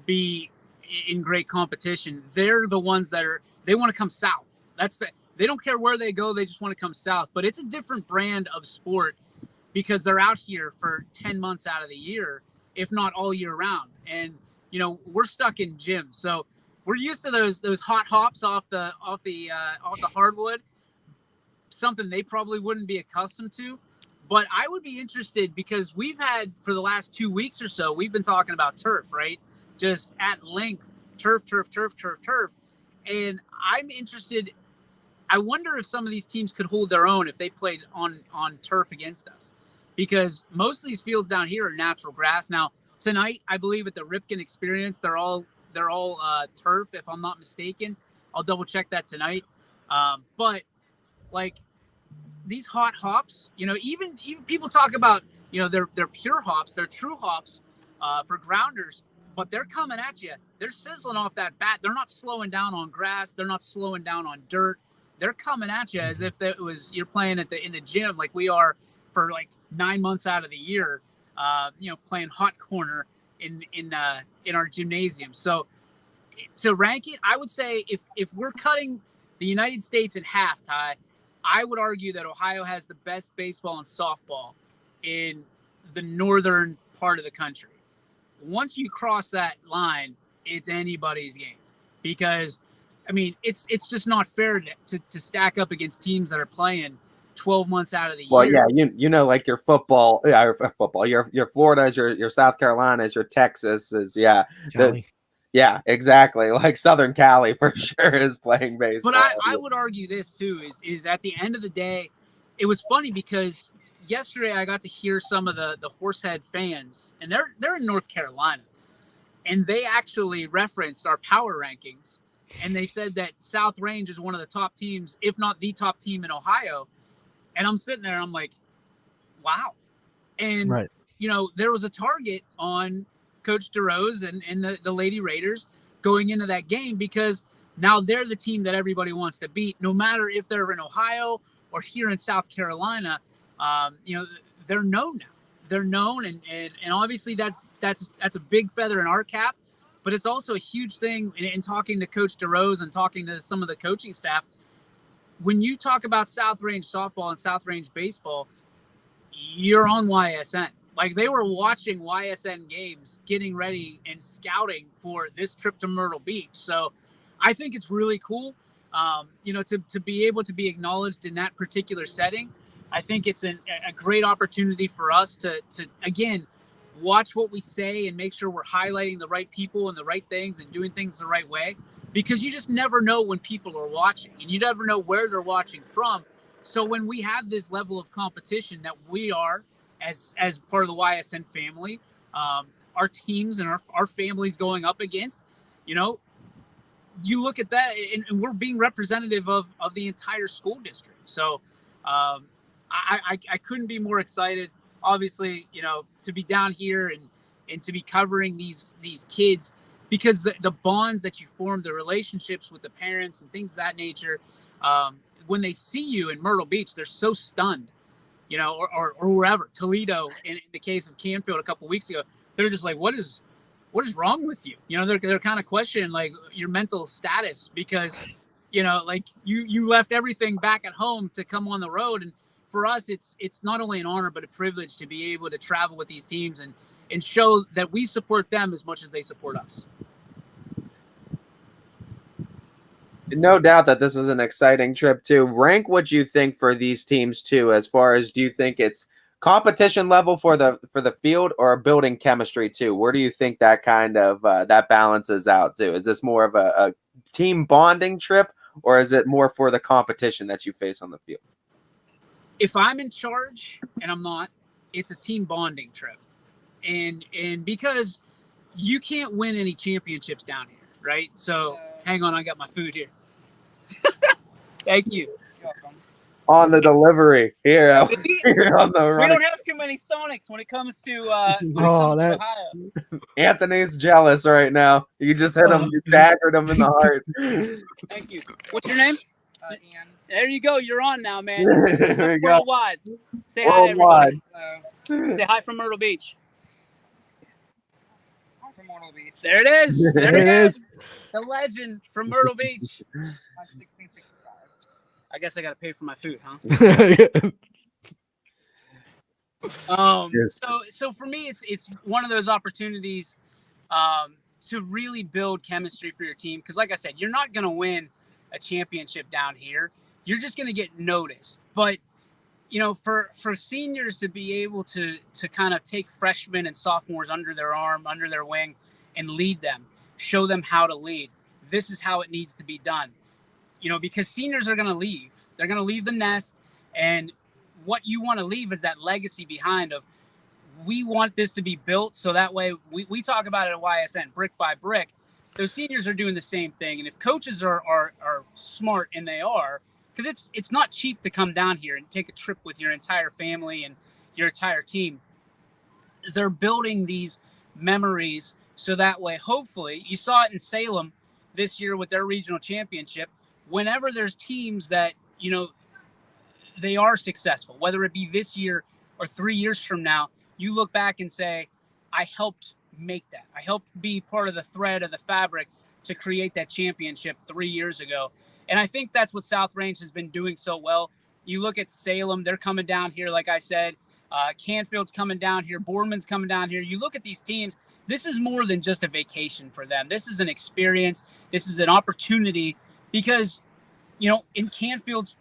be in great competition, they're the ones they want to come south. They don't care where they go. They just want to come south. But it's a different brand of sport because they're out here for 10 months out of the year, if not all year round. And, we're stuck in gyms. So we're used to those hot hops off the hardwood. Something they probably wouldn't be accustomed to, but I would be interested because we've had for the last 2 weeks or so, we've been talking about turf, right? Just at length, turf. And I'm interested. I wonder if some of these teams could hold their own if they played on turf against us, because most of these fields down here are natural grass. Now tonight, I believe at the Ripken Experience, they're all turf, if I'm not mistaken. I'll double check that tonight. But like these hot hops, even people talk about, they're pure hops, they're true hops for grounders, but they're coming at you. They're sizzling off that bat. They're not slowing down on grass. They're not slowing down on dirt. They're coming at you as if you're playing in the gym like we are for like 9 months out of the year, playing hot corner in our gymnasium. So to rank it, I would say if we're cutting the United States in half, Ty, I would argue that Ohio has the best baseball and softball in the northern part of the country. Once you cross that line, it's anybody's game, because I mean it's just not fair to stack up against teams that are playing 12 months out of the Well, year. yeah, you know, like your football, your Florida is your South Carolina is your Texas is Cali. yeah, exactly. Like Southern Cali for sure is playing baseball. But I would argue this too is at the end of the day, it was funny because yesterday I got to hear some of the Horsehead fans, and they're in North Carolina, and they actually referenced our power rankings, and they said that South Range is one of the top teams, if not the top team in Ohio. And I'm sitting there, I'm like, wow. And Right. you know, there was a target on Coach DeRose and the Lady Raiders going into that game, because now they're the team that everybody wants to beat, no matter if they're in Ohio or here in South Carolina. You know, they're known now. They're known, and obviously that's a big feather in our cap, but it's also a huge thing in talking to Coach DeRose and talking to some of the coaching staff. When you talk about South Range softball and South Range baseball, you're on YSN. Like, they were watching YSN games, getting ready and scouting for this trip to Myrtle Beach. So I think it's really cool, you know, to be able to be acknowledged in that particular setting. I think it's a great opportunity for us to, again, watch what we say and make sure we're highlighting the right people and the right things and doing things the right way, because you just never know when people are watching, and you never know where they're watching from. So when we have this level of competition that we are as part of the YSN family, our teams and our families going up against, you know, you look at that and we're being representative of the entire school district. So I couldn't be more excited, obviously, you know, to be down here and to be covering these kids, because the bonds that you form, the relationships with the parents and things of that nature, when they see you in Myrtle Beach, they're so stunned, you know, or wherever, Toledo, in the case of Canfield a couple of weeks ago, they're just like, what is wrong with you? You know, they're kind of questioning like your mental status, because, you know, like you left everything back at home to come on the road. And for us, it's not only an honor, but a privilege to be able to travel with these teams and show that we support them as much as they support us. No doubt that this is an exciting trip too. Rank what you think for these teams too, as far as, do you think it's competition level for the field or building chemistry too? Where do you think that kind of that balances out too? Is this more of a team bonding trip, or is it more for the competition that you face on the field? If I'm in charge, and I'm not, it's a team bonding trip. And because you can't win any championships down here, right? So hang on, I got my food here. Thank you. On the delivery here, here on the We running. don't have too many Sonics when it comes to that Ohio. Anthony's jealous right now. You just hit him, you daggered him in the heart. Thank you. What's your name? Ian. There you go. You're on now, man. There you go. Worldwide. Say hi to Worldwide. everybody. Say hi from Myrtle Beach. I'm from Myrtle Beach. There it is. There it is. The legend from Myrtle Beach. I guess I got to pay for my food, huh? Yes. So for me, it's one of those opportunities to really build chemistry for your team. Because like I said, you're not going to win a championship down here. You're just going to get noticed. But, you know, for seniors to be able to kind of take freshmen and sophomores under their arm, under their wing, and lead them, show them how to lead. This is how it needs to be done. You know, because seniors are going to leave. They're going to leave the nest. And what you want to leave is that legacy behind of, we want this to be built so that way we talk about it at YSN, brick by brick. Those seniors are doing the same thing. And if coaches are smart, and they are, because it's not cheap to come down here and take a trip with your entire family and your entire team. They're building these memories so that way, hopefully, you saw it in Salem this year with their regional championship. Whenever there's teams that, you know, they are successful, whether it be this year or 3 years from now, you look back and say, I helped make that. I helped be part of the thread of the fabric to create that championship 3 years ago. And I think that's what South Range has been doing so well. You look at Salem, they're coming down here, like I said. Canfield's coming down here. Boardman's coming down here. You look at these teams, this is more than just a vacation for them. This is an experience. This is an opportunity because, in Canfield's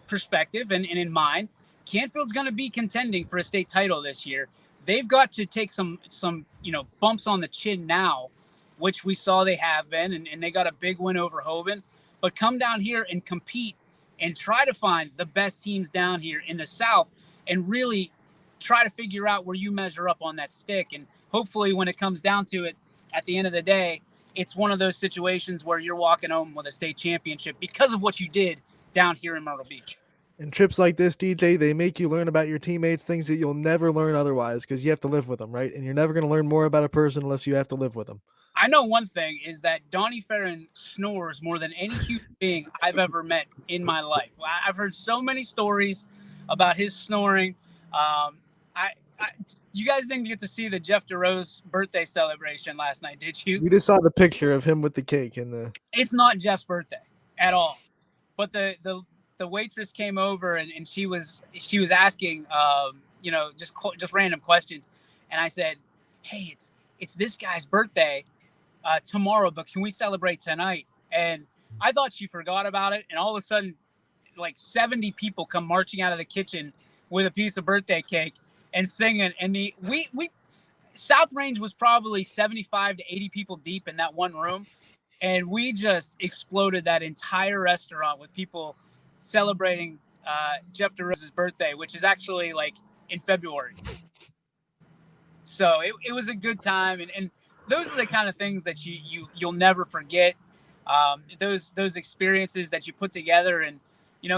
perspective and in mine, Canfield's going to be contending for a state title this year. They've got to take some bumps on the chin now, which we saw they have been, and they got a big win over Hoban. But come down here and compete and try to find the best teams down here in the South and really try to figure out where you measure up on that stick. And hopefully when it comes down to it, at the end of the day, it's one of those situations where you're walking home with a state championship because of what you did down here in Myrtle Beach. And trips like this, DJ, they make you learn about your teammates, things that you'll never learn otherwise because you have to live with them, right? And you're never going to learn more about a person unless you have to live with them. I know one thing is that Donnie Farron snores more than any human being I've ever met in my life. I've heard so many stories about his snoring. You guys didn't get to see the Jeff DeRose birthday celebration last night, did you? We just saw the picture of him with the cake and the. It's not Jeff's birthday at all, but the waitress came over and she was asking just random questions, and I said, hey, it's this guy's birthday tomorrow, but can we celebrate tonight? And I thought she forgot about it, and all of a sudden like 70 people come marching out of the kitchen with a piece of birthday cake and singing, and we South Range was probably 75 to 80 people deep in that one room, and we just exploded that entire restaurant with people celebrating Jeff DeRose's birthday, which is actually like in February. So it was a good time, and those are the kind of things that you'll never forget. Those experiences that you put together, and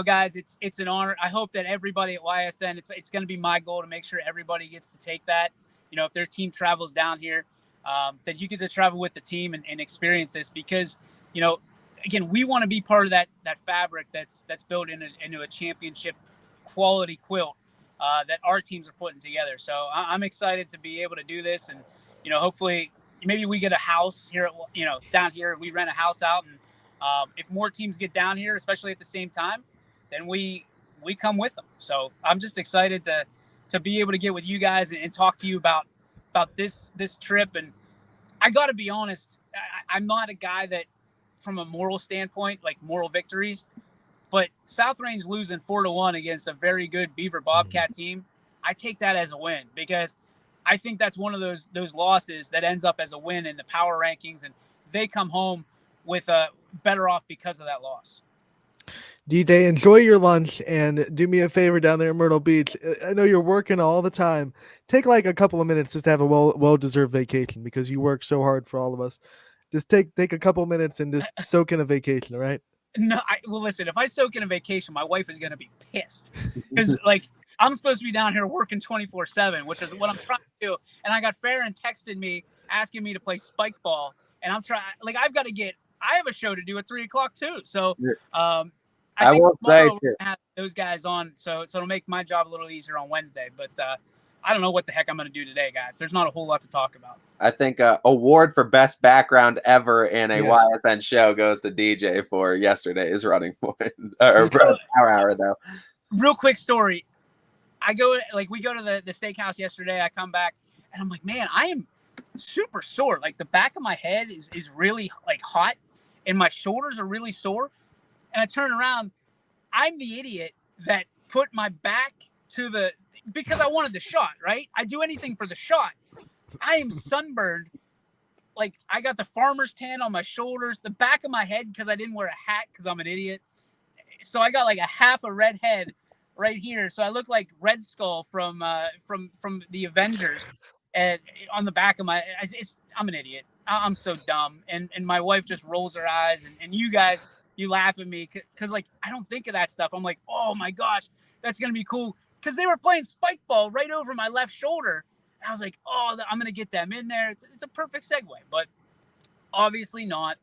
guys, it's an honor. I hope that everybody at YSN, it's going to be my goal to make sure everybody gets to take that. If their team travels down here, that you get to travel with the team and experience this, because again, we want to be part of that fabric that's built into a championship quality quilt that our teams are putting together. So I'm excited to be able to do this, and hopefully maybe we get a house here down here. We rent a house out, and if more teams get down here, especially at the same time, then we come with them. So I'm just excited to be able to get with you guys and talk to you about this trip. And I got to be honest, I'm not a guy that, from a moral standpoint, like moral victories, but South Range losing 4-1 against a very good Beaver Bobcat team, I take that as a win, because I think that's one of those losses that ends up as a win in the power rankings, and they come home with a better off because of that loss. DJ, enjoy your lunch and do me a favor down there in Myrtle Beach. I know you're working all the time. Take like a couple of minutes just to have a well-deserved vacation, because you work so hard for all of us. Just take a couple of minutes and just soak in a vacation, all right? No, well, listen, if I soak in a vacation, my wife is going to be pissed, because I'm supposed to be down here working 24/7, which is what I'm trying to do. And I got Farron texted me asking me to play spike ball, and I'm trying. I have a show to do at 3:00 too. So I think tomorrow we're gonna have those guys on, so it'll make my job a little easier on Wednesday. But I don't know what the heck I'm going to do today, guys. There's not a whole lot to talk about. I think award for best background ever in a YSN show goes to DJ for yesterday's Running Point or Power Hour, though. Real quick story. We go to the steakhouse yesterday. I come back and I'm like, man, I am super sore. Like the back of my head is really hot, and my shoulders are really sore. And I turn around. I'm the idiot that put my back to because I wanted the shot, right? I do anything for the shot. I am sunburned. Like I got the farmer's tan on my shoulders, the back of my head, because I didn't wear a hat because I'm an idiot. So I got like a half a red head right here. So I look like Red Skull from the Avengers, and on the back of my, I'm an idiot. I'm so dumb. And my wife just rolls her eyes, and you guys, you laugh at me because I don't think of that stuff. I'm like, oh my gosh, that's gonna be cool, because they were playing spike ball right over my left shoulder. And I was like, oh, I'm gonna get them in there. It's a perfect segue, but obviously not.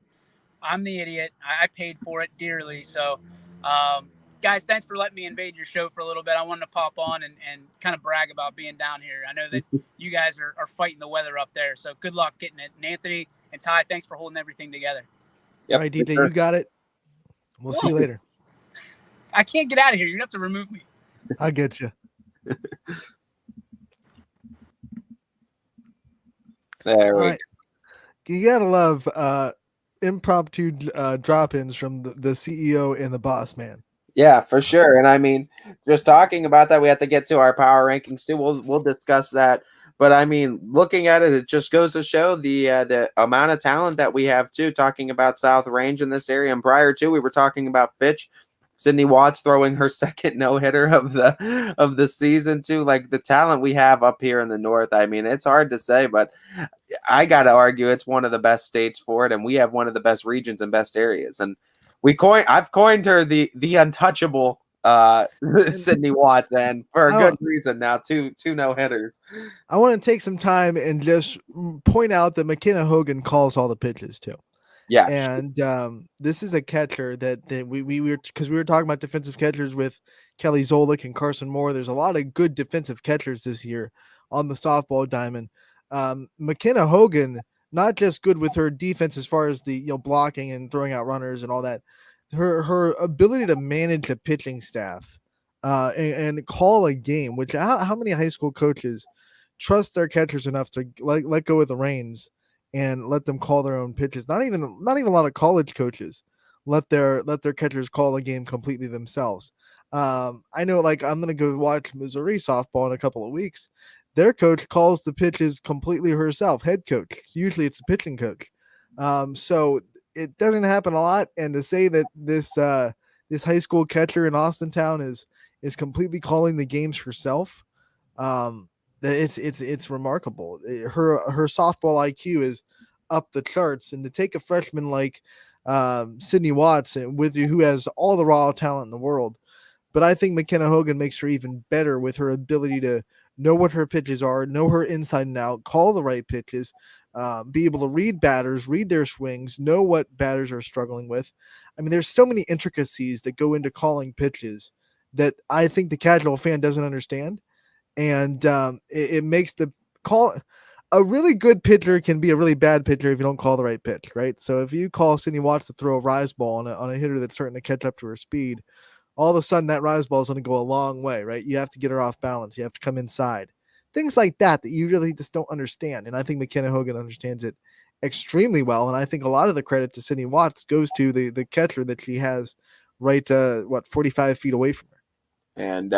I'm the idiot. I paid for it dearly. So, guys, thanks for letting me invade your show for a little bit. I wanted to pop on and kind of brag about being down here. I know that you guys are fighting the weather up there, so good luck getting it. And Anthony and Ty, thanks for holding everything together. Yep, all right, DJ, you got it. We'll see you later. I can't get out of here. You'd have to remove me. I get you. There All we right. You gotta love impromptu drop-ins from the CEO and the boss man. Yeah, for sure. And I mean, just talking about that, we have to get to our power rankings too. We'll discuss that. But I mean, looking at it, it just goes to show the amount of talent that we have too. Talking about South Range in this area, and prior to we were talking about Fitch, Sydney Watts throwing her second no hitter of the season too. Like the talent we have up here in the north. I mean, it's hard to say, but I got to argue it's one of the best states for it, and we have one of the best regions and best areas. And I've coined her the untouchable Sydney Watts, and for a good reason. Now two no hitters. I want to take some time and just point out that McKenna Hogan calls all the pitches too. Yeah, and this is a catcher that we were, because we were talking about defensive catchers with Kelly Zolik and Carson Moore. There's a lot of good defensive catchers this year on the softball diamond. McKenna Hogan, not just good with her defense as far as the blocking and throwing out runners and all that, her ability to manage a pitching staff and call a game, which how many high school coaches trust their catchers enough to let go of the reins and let them call their own pitches? Not even a lot of college coaches let their catchers call a game completely themselves. I know, like, I'm gonna go watch Missouri softball in a couple of weeks. Their coach calls the pitches completely herself, head coach. Usually it's the pitching coach. So it doesn't happen a lot. And to say that this high school catcher in Austintown is completely calling the games herself, it's remarkable. Her softball IQ is up the charts, and to take a freshman like Sydney Watts who has all the raw talent in the world, but I think McKenna Hogan makes her even better with her ability to know what her pitches are, know her inside and out, call the right pitches, be able to read batters, read their swings, know what batters are struggling with. I mean, there's so many intricacies that go into calling pitches that I think the casual fan doesn't understand. And it makes the call. A really good pitcher can be a really bad pitcher if you don't call the right pitch, right? So if you call Sydney Watts to throw a rise ball on a hitter that's starting to catch up to her speed, all of a sudden that rise ball is going to go a long way, right? You have to get her off balance. You have to come inside. Things like that you really just don't understand. And I think McKenna Hogan understands it extremely well. And I think a lot of the credit to Sydney Watts goes to the catcher that she has right 45 feet away from her. And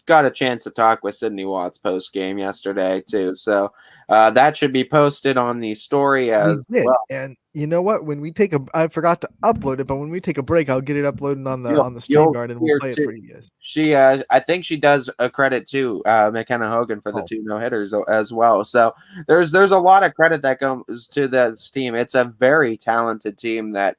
got a chance to talk with Sydney Watts post game yesterday too, so that should be posted on the story as well. And you know what? When we I forgot to upload it, but when we take a break, I'll get it uploaded on the StreamYard and we'll play it for you guys. She, I think she does a credit to McKenna Hogan for the two no hitters as well. So there's a lot of credit that goes to this team. It's a very talented team that,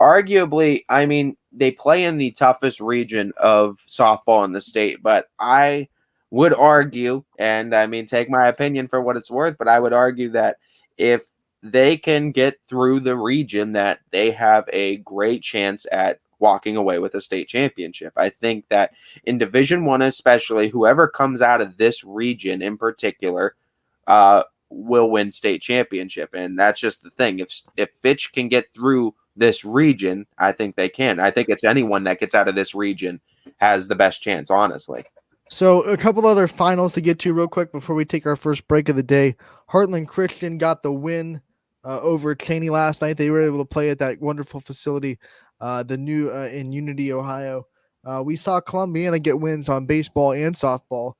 arguably, I mean, they play in the toughest region of softball in the state, but I would argue, and I mean, take my opinion for what it's worth, but I would argue that if they can get through the region, that they have a great chance at walking away with a state championship. I think that in Division I, especially, whoever comes out of this region in particular will win state championship. And that's just the thing. If Fitch can get through this region, I think they can. I think it's anyone that gets out of this region has the best chance, honestly. So a couple other finals to get to real quick before we take our first break of the day. Heartland Christian got the win over Cheney last night. They were able to play at that wonderful facility, the new in Unity, Ohio. We saw Columbiana get wins on baseball and softball.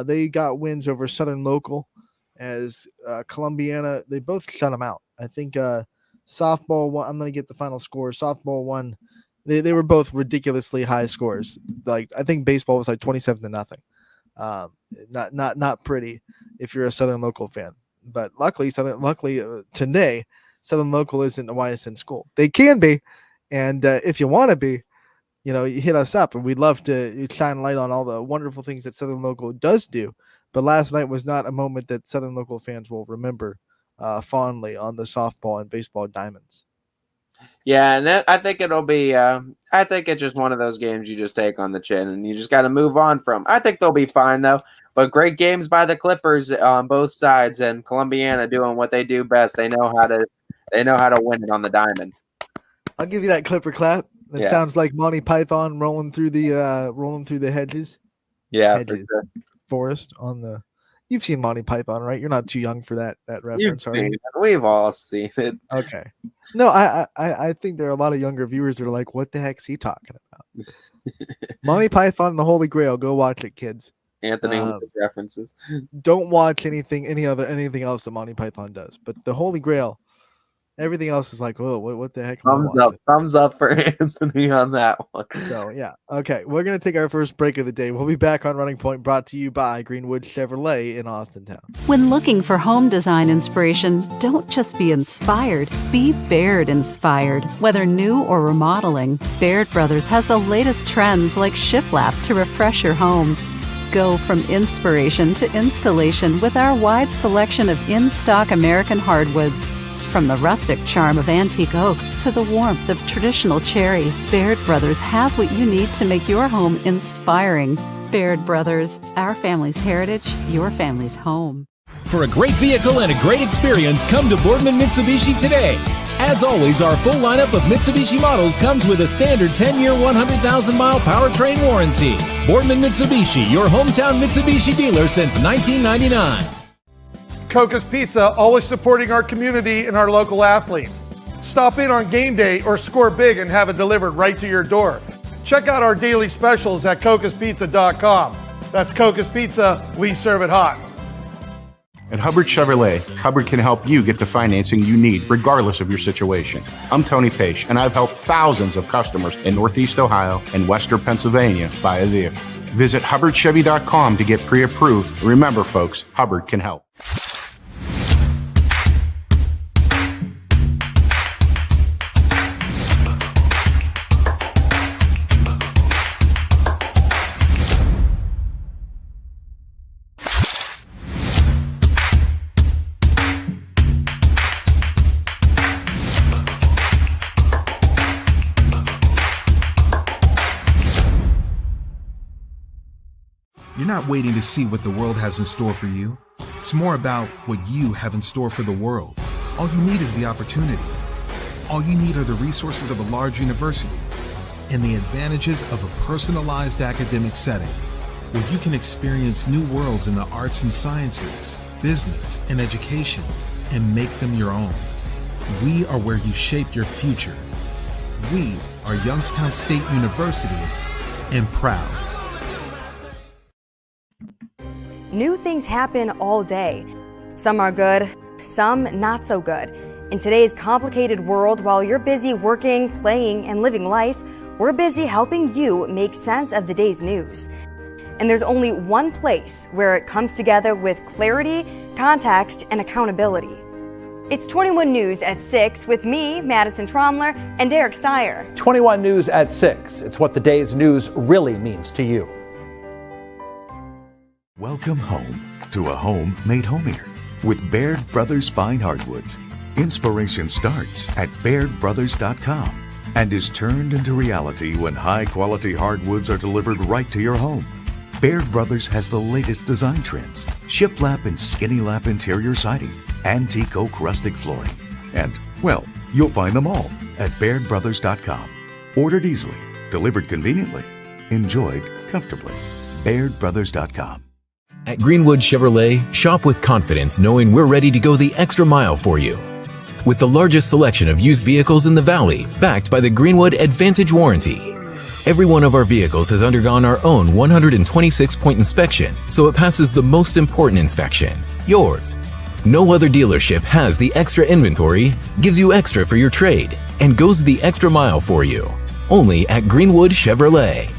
They got wins over Southern Local, as Columbiana, they both shut them out. I think softball won. I'm going to get the final score. Softball won. They were both ridiculously high scores. Like, I think baseball was like 27-0. Not pretty if you're a Southern Local fan. But luckily today, Southern Local isn't a YSN school. They can be, and if you want to be, you hit us up, and we'd love to shine light on all the wonderful things that Southern Local does do. But last night was not a moment that Southern Local fans will remember fondly on the softball and baseball diamonds. Yeah, and I think it'll be I think it's just one of those games you just take on the chin and you just got to move on from. I think they'll be fine, though. But great games by the Clippers on both sides, and Columbiana doing what they do best. They know how to win it on the diamond. I'll give you that Clipper clap. That Yeah. sounds like Monty Python rolling through the hedges. Yeah, for Hedges. sure. Forest on the. You've seen Monty Python, right? You're not too young for that You've reference, are seen you? it. We've all seen it. Okay. No, I think there are a lot of younger viewers that are like, "What the heck's he talking about?" Monty Python and the Holy Grail. Go watch it, kids. Anthony with the references. Don't watch anything else that Monty Python does. But the Holy Grail, everything else is like, "Oh, what the heck?" Thumbs up for Anthony on that one. So yeah, okay. We're gonna take our first break of the day. We'll be back on Running Point, brought to you by Greenwood Chevrolet in Austintown. When looking for home design inspiration, don't just be inspired, be Baird inspired. Whether new or remodeling, Baird Brothers has the latest trends like shiplap to refresh your home. Go from inspiration to installation with our wide selection of in-stock American hardwoods. From the rustic charm of antique oak to the warmth of traditional cherry, Baird Brothers has what you need to make your home inspiring. Baird Brothers, our family's heritage, your family's home. For a great vehicle and a great experience, come to Boardman Mitsubishi today. As always, our full lineup of Mitsubishi models comes with a standard 10-year, 100,000-mile powertrain warranty. Boardman Mitsubishi, your hometown Mitsubishi dealer since 1999. Coca's Pizza, always supporting our community and our local athletes. Stop in on game day or score big and have it delivered right to your door. Check out our daily specials at cocaspizza.com. That's Coca's Pizza, we serve it hot. At Hubbard Chevrolet, Hubbard can help you get the financing you need regardless of your situation. I'm Tony Page, and I've helped thousands of customers in Northeast Ohio and Western Pennsylvania buy a vehicle. Visit HubbardChevy.com to get pre-approved. Remember, folks, Hubbard can help. You're not waiting to see what the world has in store for you. It's more about what you have in store for the world. All you need is the opportunity. All you need are the resources of a large university and the advantages of a personalized academic setting where you can experience new worlds in the arts and sciences, business, and education and make them your own. We are where you shape your future. We are Youngstown State University and proud. New things happen all day. Some are good, some not so good. In today's complicated world, while you're busy working, playing, and living life, we're busy helping you make sense of the day's news. And there's only one place where it comes together with clarity, context, and accountability. It's 21 News at 6 with me, Madison Tromler, and Derek Steyer. 21 News at 6. It's what the day's news really means to you. Welcome home to a home made homier with Baird Brothers Fine Hardwoods. Inspiration starts at BairdBrothers.com and is turned into reality when high-quality hardwoods are delivered right to your home. Baird Brothers has the latest design trends, shiplap and skinny lap interior siding, antique oak rustic flooring, and, well, you'll find them all at BairdBrothers.com. Ordered easily, delivered conveniently, enjoyed comfortably. BairdBrothers.com. At Greenwood Chevrolet, shop with confidence knowing we're ready to go the extra mile for you. With the largest selection of used vehicles in the Valley, backed by the Greenwood Advantage Warranty. Every one of our vehicles has undergone our own 126-point inspection, so it passes the most important inspection, yours. No other dealership has the extra inventory, gives you extra for your trade, and goes the extra mile for you. Only at Greenwood Chevrolet.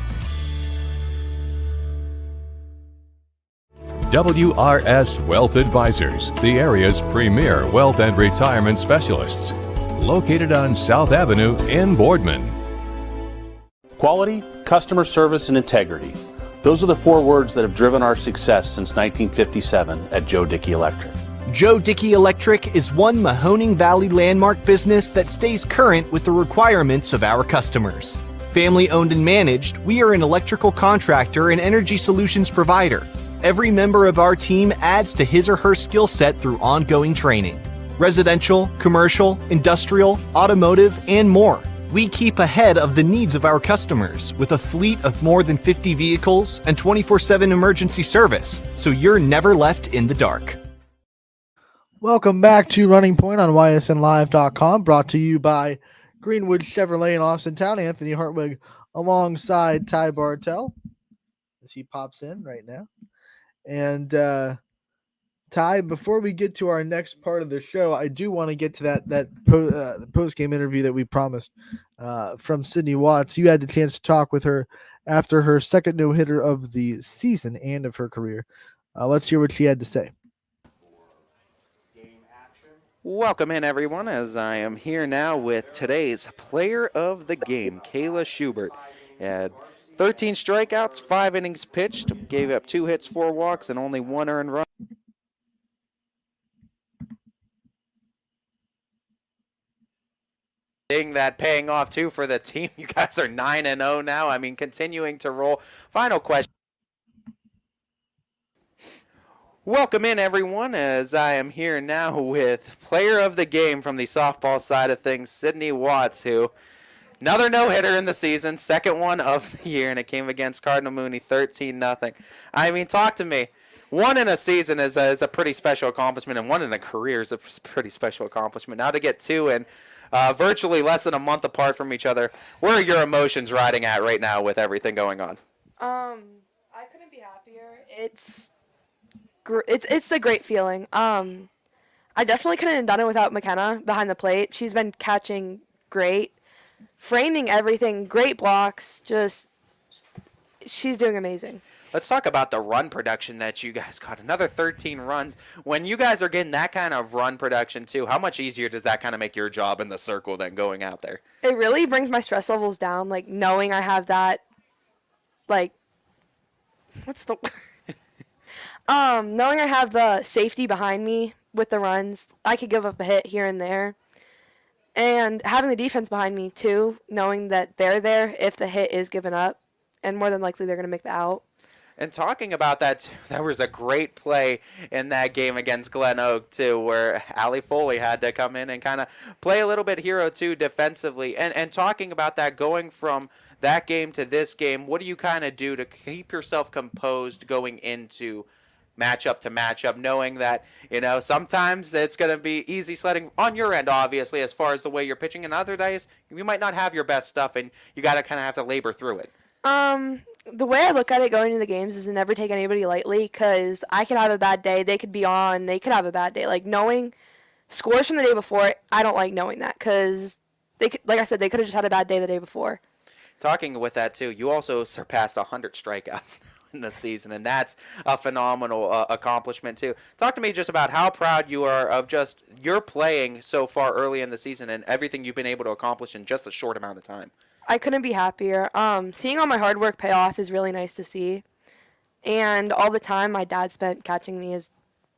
WRS Wealth Advisors, the area's premier wealth and retirement specialists. Located on South Avenue in Boardman. Quality, customer service, and integrity. Those are the four words that have driven our success since 1957 at Joe Dickey Electric. Joe Dickey Electric is one Mahoning Valley landmark business that stays current with the requirements of our customers. Family owned and managed, we are an electrical contractor and energy solutions provider. Every member of our team adds to his or her skill set through ongoing training. Residential, commercial, industrial, automotive, and more. We keep ahead of the needs of our customers with a fleet of more than 50 vehicles and 24/7 emergency service, so you're never left in the dark. Welcome back to Running Point on ysnlive.com, brought to you by Greenwood Chevrolet in Austintown. Anthony Hartwig alongside Ty Bartell as he pops in right now. And Ty, before we get to our next part of the show, I do want to get to that post-game interview that we promised from Sydney Watts. You had the chance to talk with her after her second no-hitter of the season and of her career. Let's hear what she had to say. Welcome in, everyone, as I am here now with today's player of the game, Kayla Schubert. Had 13 strikeouts, 5 innings pitched, gave up 2 hits, 4 walks, and only 1 earned run. Seeing that paying off, too, for the team. You guys are 9-0 now. I mean, continuing to roll. Final question. Welcome in, everyone, as I am here now with player of the game from the softball side of things, Sydney Watts, who another no-hitter in the season, second one of the year, and it came against Cardinal Mooney, 13-0. I mean, talk to me. One in a season is a pretty special accomplishment, and one in a career is a pretty special accomplishment. Now to get 2 in virtually less than a month apart from each other, where are your emotions riding at right now with everything going on? I couldn't be happier. It's a great feeling. I definitely couldn't have done it without McKenna behind the plate. She's been catching great, framing everything, great blocks. Just, she's doing amazing. Let's talk about the run production that you guys got. Another 13 runs. When you guys are getting that kind of run production too, how much easier does that kind of make your job in the circle than going out there? It really brings my stress levels down, like knowing I have that, like, what's the word? Knowing I have the safety behind me with the runs, I could give up a hit here and there. And having the defense behind me, too, knowing that they're there if the hit is given up, and more than likely they're going to make the out. And talking about that, too, there was a great play in that game against Glen Oak, too, where Allie Foley had to come in and kind of play a little bit hero, too, defensively. And talking about that, going from that game to this game, what do you kind of do to keep yourself composed going into matchup to matchup, knowing that, you know, sometimes it's going to be easy sledding on your end, obviously, as far as the way you're pitching, and other days you might not have your best stuff and you got to kind of have to labor through it? The way I look at it going into the games is to never take anybody lightly, because I could have a bad day, they could be on, they could have a bad day. Like, knowing scores from the day before, I don't like knowing that, because they could, like I said, they could have just had a bad day the day before. Talking with that, too, you also surpassed 100 strikeouts in the season, and that's a phenomenal accomplishment, too. Talk to me just about how proud you are of just your playing so far early in the season and everything you've been able to accomplish in just a short amount of time. I couldn't be happier. Seeing all my hard work pay off is really nice to see, and all the time my dad spent catching me has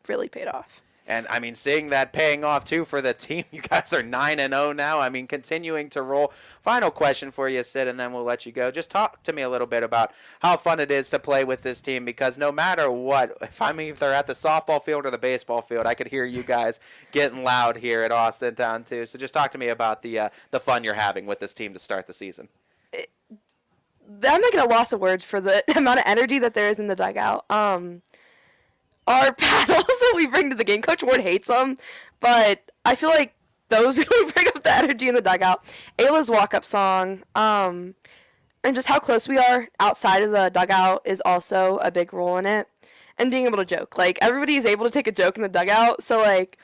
really paid off. And, I mean, seeing that paying off, too, for the team. You guys are 9-0 now. I mean, continuing to roll. Final question for you, Sid, and then we'll let you go. Just talk to me a little bit about how fun it is to play with this team, because no matter what, if they're at the softball field or the baseball field, I could hear you guys getting loud here at Austintown, too. So just talk to me about the fun you're having with this team to start the season. I'm making a loss of words for the amount of energy that there is in the dugout. Our paddles that we bring to the game, Coach Ward hates them, but I feel like those really bring up the energy in the dugout. Ayla's walk-up song, and just how close we are outside of the dugout is also a big role in it. And being able to joke. Like, everybody is able to take a joke in the dugout, so, like,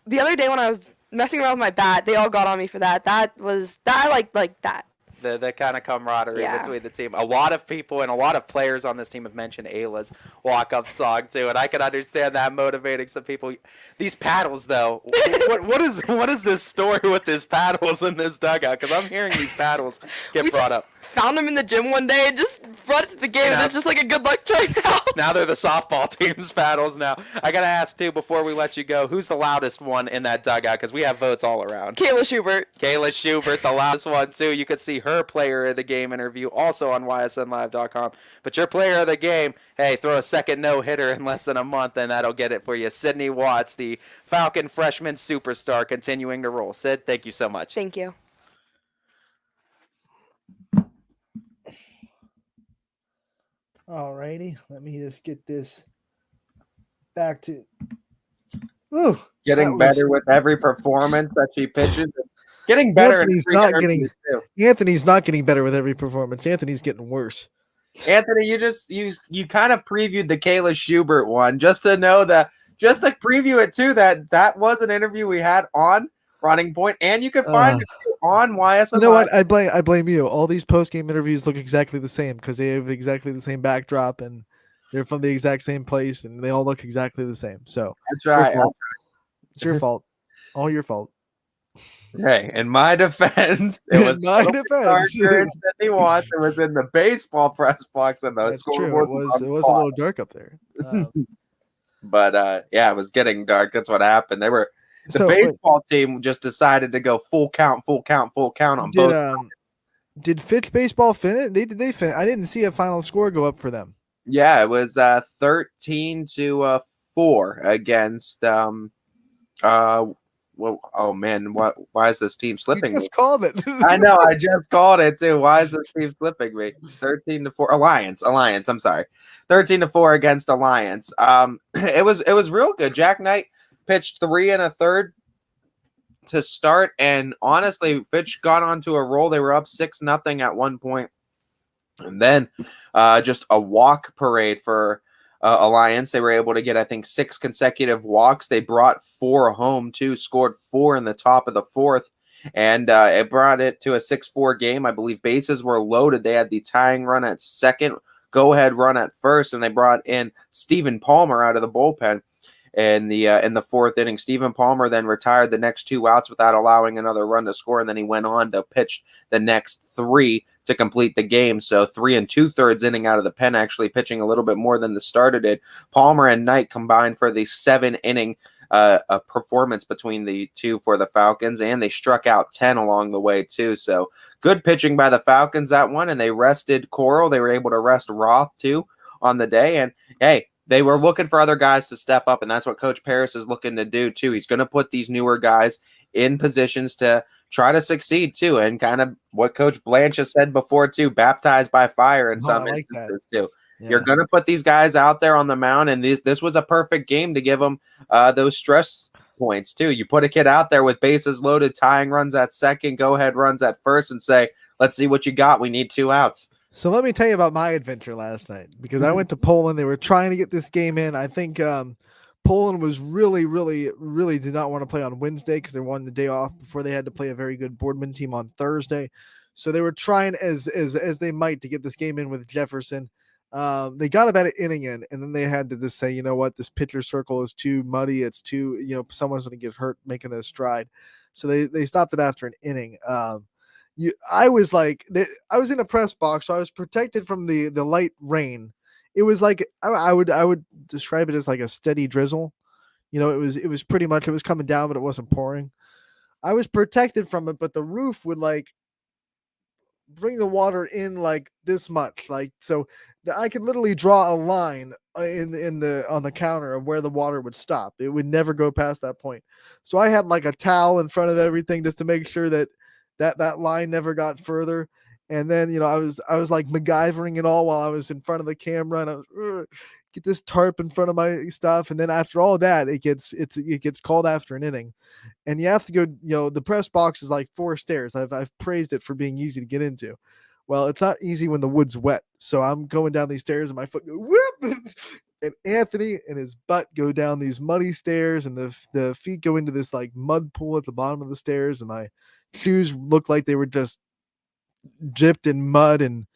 the other day when I was messing around with my bat, they all got on me for that. I like that. The kind of camaraderie between the team. A lot of people and a lot of players on this team have mentioned Ayla's walk-up song, too, and I can understand that motivating some people. These paddles, though, what is this story with these paddles in this dugout? Because I'm hearing these paddles get brought up. Found them in the gym one day and just brought it to the game, and it's just like a good luck charm now. Now they're the softball team's paddles now. I got to ask, too, before we let you go, who's the loudest one in that dugout? Because we have votes all around. Kayla Schubert. Kayla Schubert, the loudest one, too. You could see her player of the game interview also on ysnlive.com. But your player of the game, hey, throw a second no-hitter in less than a month, and that'll get it for you. Sydney Watts, the Falcon freshman superstar, continuing to roll. Sid, thank you so much. Thank you. All righty, let me just get this back to. Ooh, Getting better with every performance that she pitches. Getting better. Anthony's not getting better with every performance. Anthony's getting worse. Anthony, you kind of previewed the Kayla Schubert one just to know that, just to preview it too, that was an interview we had on Running Point, and you can find it on YSN. You know what? I blame you. All these post-game interviews look exactly the same because they have exactly the same backdrop and they're from the exact same place and they all look exactly the same. So that's right. It's your fault. All your fault. Hey, in my defense, it was darker in Sydney Watts. It was in the baseball press box, and the scoreboard was a little dark up there. But yeah, it was getting dark. That's what happened. The baseball team just decided to go full count on both. Did Fitch baseball finish? They finish? I didn't see a final score go up for them. Yeah, it was 13-4 against well, oh man, why is this team slipping? You just called it. I know, I just called it too. Why is this team slipping me? 13-4 Alliance. I'm sorry. 13-4 against Alliance. It was real good. Jack Knight pitched 3 1/3 to start, and honestly, Fitch got onto a roll. They were up 6-0 at one point. And then just a walk parade for Alliance. They were able to get, I think, 6 consecutive walks. They brought 4 home, too, scored 4 in the top of the 4th, and it brought it to a 6-4 game. I believe bases were loaded. They had the tying run at second, go-ahead run at first, and they brought in Stephen Palmer out of the bullpen in the 4th inning. Stephen Palmer then retired the next 2 outs without allowing another run to score, and then he went on to pitch the next 3 to complete the game. So 3 2/3 inning out of the pen, actually pitching a little bit more than the starter did. Palmer and Knight combined for the 7-inning performance between the two for the Falcons, and they struck out 10 along the way too. So good pitching by the Falcons that one, and they rested Coral. They were able to rest Roth too on the day, and hey, they were looking for other guys to step up, and that's what Coach Paris is looking to do too. He's going to put these newer guys in positions to try to succeed too, and kind of what Coach Blanche has said before too, baptized by fire in some instances too. Yeah. You're going to put these guys out there on the mound, and this was a perfect game to give them those stress points too. You put a kid out there with bases loaded, tying runs at second, go-ahead runs at first, and say, let's see what you got. We need 2 outs. So let me tell you about my adventure last night, because I went to Poland. They were trying to get this game in. I think Poland was really did not want to play on Wednesday because they wanted the day off before they had to play a very good Boardman team on Thursday. So they were trying as they might to get this game in with Jefferson. They got about an inning in, and then they had to just say, you know what, this pitcher circle is too muddy. It's too, someone's going to get hurt making a stride. So they stopped it after an inning. I was in a press box, so I was protected from the light rain. It was like I would describe it as like a steady drizzle. It was pretty much, it was coming down, but it wasn't pouring. I was protected from it, but the roof would like bring the water in like this much, like so I could literally draw a line on the counter of where the water would stop. It would never go past that point. So I had like a towel in front of everything just to make sure that line never got further. And then, I was like MacGyvering it all while I was in front of the camera, and I was get this tarp in front of my stuff. And then after all that, it gets called after an inning, and you have to go, the press box is like 4 stairs. I've praised it for being easy to get into. Well, it's not easy when the wood's wet. So I'm going down these stairs and my foot goes whoop, and Anthony and his butt go down these muddy stairs, and the feet go into this like mud pool at the bottom of the stairs, and my shoes looked like they were just dipped in mud, and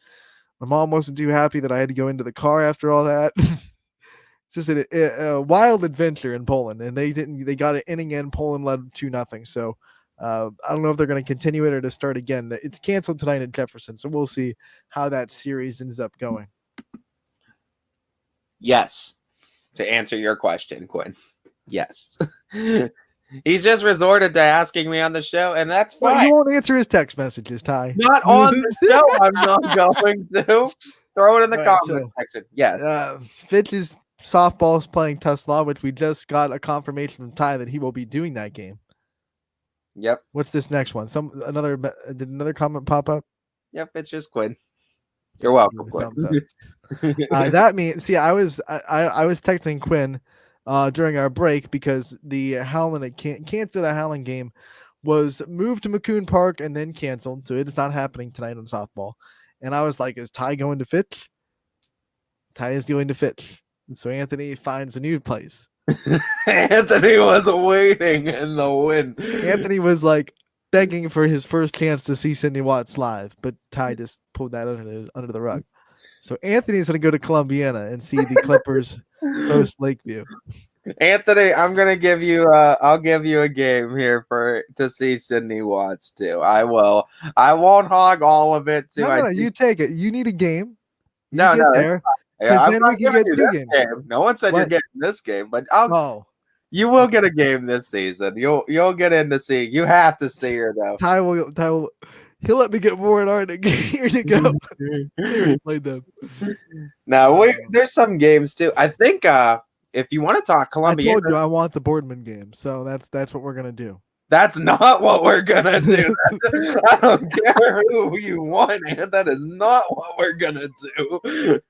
my mom wasn't too happy that I had to go into the car after all that. It's just a wild adventure in Poland, and they got an inning in. Poland led 2-0. So I don't know if they're going to continue it or to start again. It's canceled tonight at Jefferson, so we'll see how that series ends up going. Yes, to answer your question, Quinn. Yes. He's just resorted to asking me on the show, and that's fine. Well, you won't answer his text messages, Ty. Not on the show. I'm not going to. Throw it in the comment section. Yes. Fitch's softball is playing Tesla, which we just got a confirmation from Ty that he will be doing that game. Yep. What's this next one? Did another comment pop up? Yep, it's just Quinn. You're welcome, Quinn. That means, see, I was texting Quinn during our break because the Howland can't do the Howland game was moved to McCoon Park and then canceled, so it is not happening tonight on softball. And I was like, is Ty going to Fitch? Ty is going to Fitch. So Anthony finds a new place. Anthony was waiting in the wind. Anthony was like begging for his first chance to see Sydney Watts live, but Ty just pulled that under the rug. So Anthony's going to go to Columbiana and see the Clippers host Lakeview. Anthony, I'm gonna give you. I'll give you a game here to see Sydney Watts too. I will. I won't hog all of it too. No, you take it. You need a game. No, there. I'm then not we can get giving you 2 this games. game. No one said you're getting this game, but you will get a game this season. You'll get in to see. You have to see her though. Ty will. He'll let me get more in art years ago. Played them. Now there's some games too. I think if you want to talk Columbia, I told you I want the Boardman game, so that's what we're gonna do. That's not what we're gonna do. I don't care who you want, man. That is not what we're gonna do.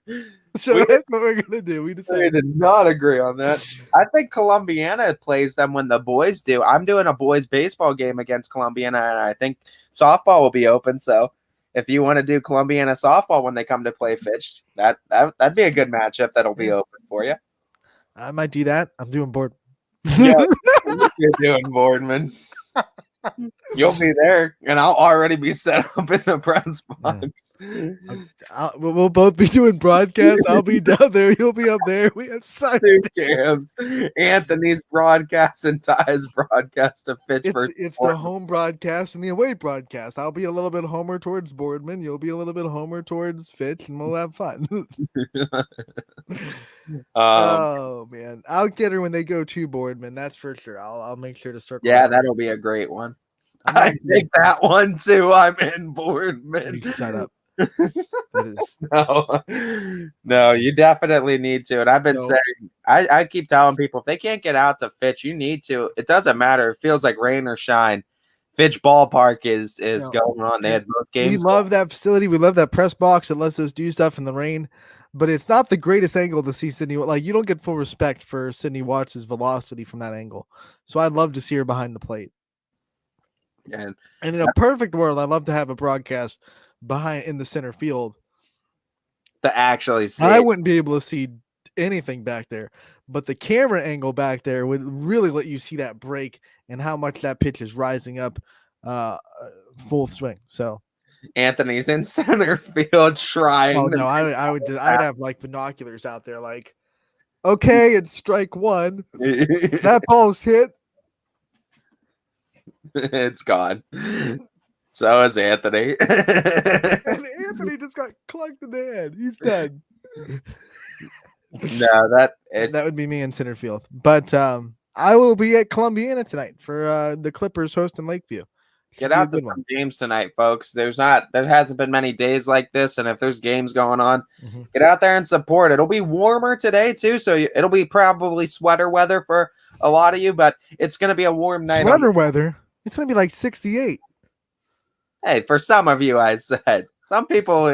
So that's what we're gonna do. We did not agree on that. I think Columbiana plays them when the boys do. I'm doing a boys baseball game against Columbiana, and I think softball will be open. So if you want to do Columbiana softball when they come to play Fitch, that'd be a good matchup that'll be open for you. I might do that. I'm doing board. Yeah, you're doing Boardman. You'll be there, and I'll already be set up in the press box. We'll both be doing broadcasts. I'll be down there. You'll be up there. We have 2 cams. Anthony's broadcast and Ty's broadcast of Fitch. It's the home broadcast and the away broadcast. I'll be a little bit homer towards Boardman. You'll be a little bit homer towards Fitch, and we'll have fun. Oh man, I'll get her when they go to Boardman. That's for sure. I'll make sure to circle. Yeah, that'll be a great one. I think that one too. I'm in Boardman. Shut up. No, you definitely need to. And I've been saying, I keep telling people if they can't get out to Fitch, you need to. It doesn't matter. It feels like rain or shine. Fitch Ballpark is going on. They had both games. We love that facility. We love that press box. It lets us do stuff in the rain. But it's not the greatest angle to see Sydney. Like, you don't get full respect for Sydney Watts' velocity from that angle. So I'd love to see her behind the plate. And in a perfect world, I'd love to have a broadcast in the center field to actually see. I wouldn't be able to see anything back there, but the camera angle back there would really let you see that break and how much that pitch is rising up full swing. So Anthony's in center field trying. Oh no, I'd have like binoculars out there, like, okay, it's strike 1. That ball's hit. It's gone. So is Anthony. And Anthony just got clunked in the head. He's done. No, that would be me in center field. But I will be at Columbiana tonight for the Clippers hosting Lakeview. Get out to some games tonight, folks. There hasn't been many days like this, and if there's games going on, get out there and support. It'll be warmer today too, so it'll be probably sweater weather for a lot of you, but it's going to be a warm night. Sweater weather? It's going to be like 68. Hey, for some of you, I said. Some people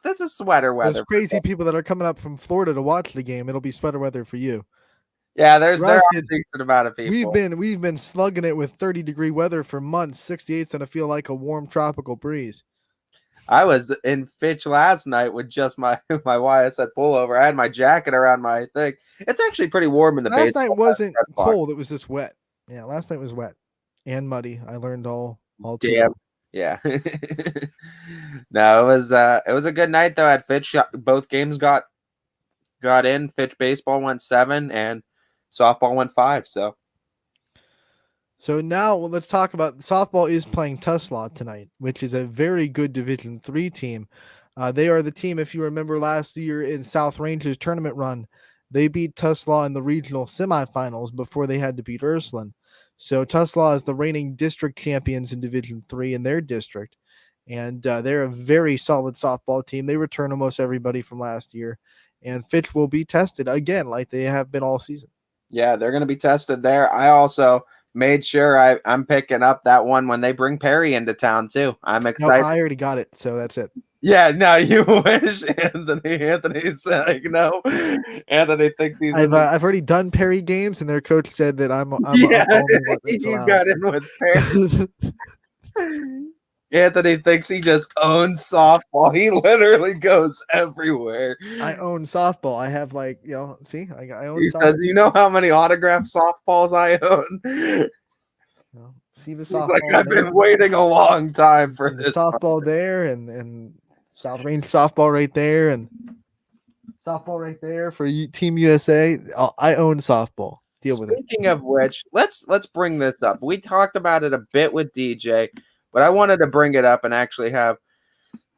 this is sweater weather. Those crazy people that are coming up from Florida to watch the game, it'll be sweater weather for you. Yeah, there are a decent amount of people. We've been slugging it with 30-degree weather for months. 68's gonna feel like a warm tropical breeze. I was in Fitch last night with just my YSN pullover. I had my jacket around my thing. It's actually pretty warm in the last night wasn't cold. It was just wet. Yeah, last night was wet and muddy. I learned all damn. Yeah. No, it was a good night though at Fitch. Both games got in. Fitch baseball went 7 and softball went 5. So now let's talk about softball is playing Tuslaw tonight, which is a very good Division III team. They are the team, if you remember last year in South Range's tournament run, they beat Tuslaw in the regional semifinals before they had to beat Ursuline. So Tuslaw is the reigning district champions in Division III in their district, and they're a very solid softball team. They return almost everybody from last year, and Fitch will be tested again like they have been all season. Yeah, they're going to be tested there. I also made sure I'm picking up that one when they bring Perry into town too. I'm No, excited. I already got it, so that's it. Yeah, no, you wish, Anthony. Anthony's like, no. Anthony thinks he's in I've already done Perry games, and their coach said that I'm yeah, only one that's you allowed. got in with Perry. Anthony thinks he just owns softball. He literally goes everywhere. I own softball. I have see, I own. He softball. says, "You know how many autographed softballs I own?" See the He's softball. like, "I've been waiting a long time for this softball there, and South Range softball right there, and softball right there for Team USA. I own softball. Deal with it. Speaking of which, let's bring this up. We talked about it a bit with DJ, but I wanted to bring it up and actually have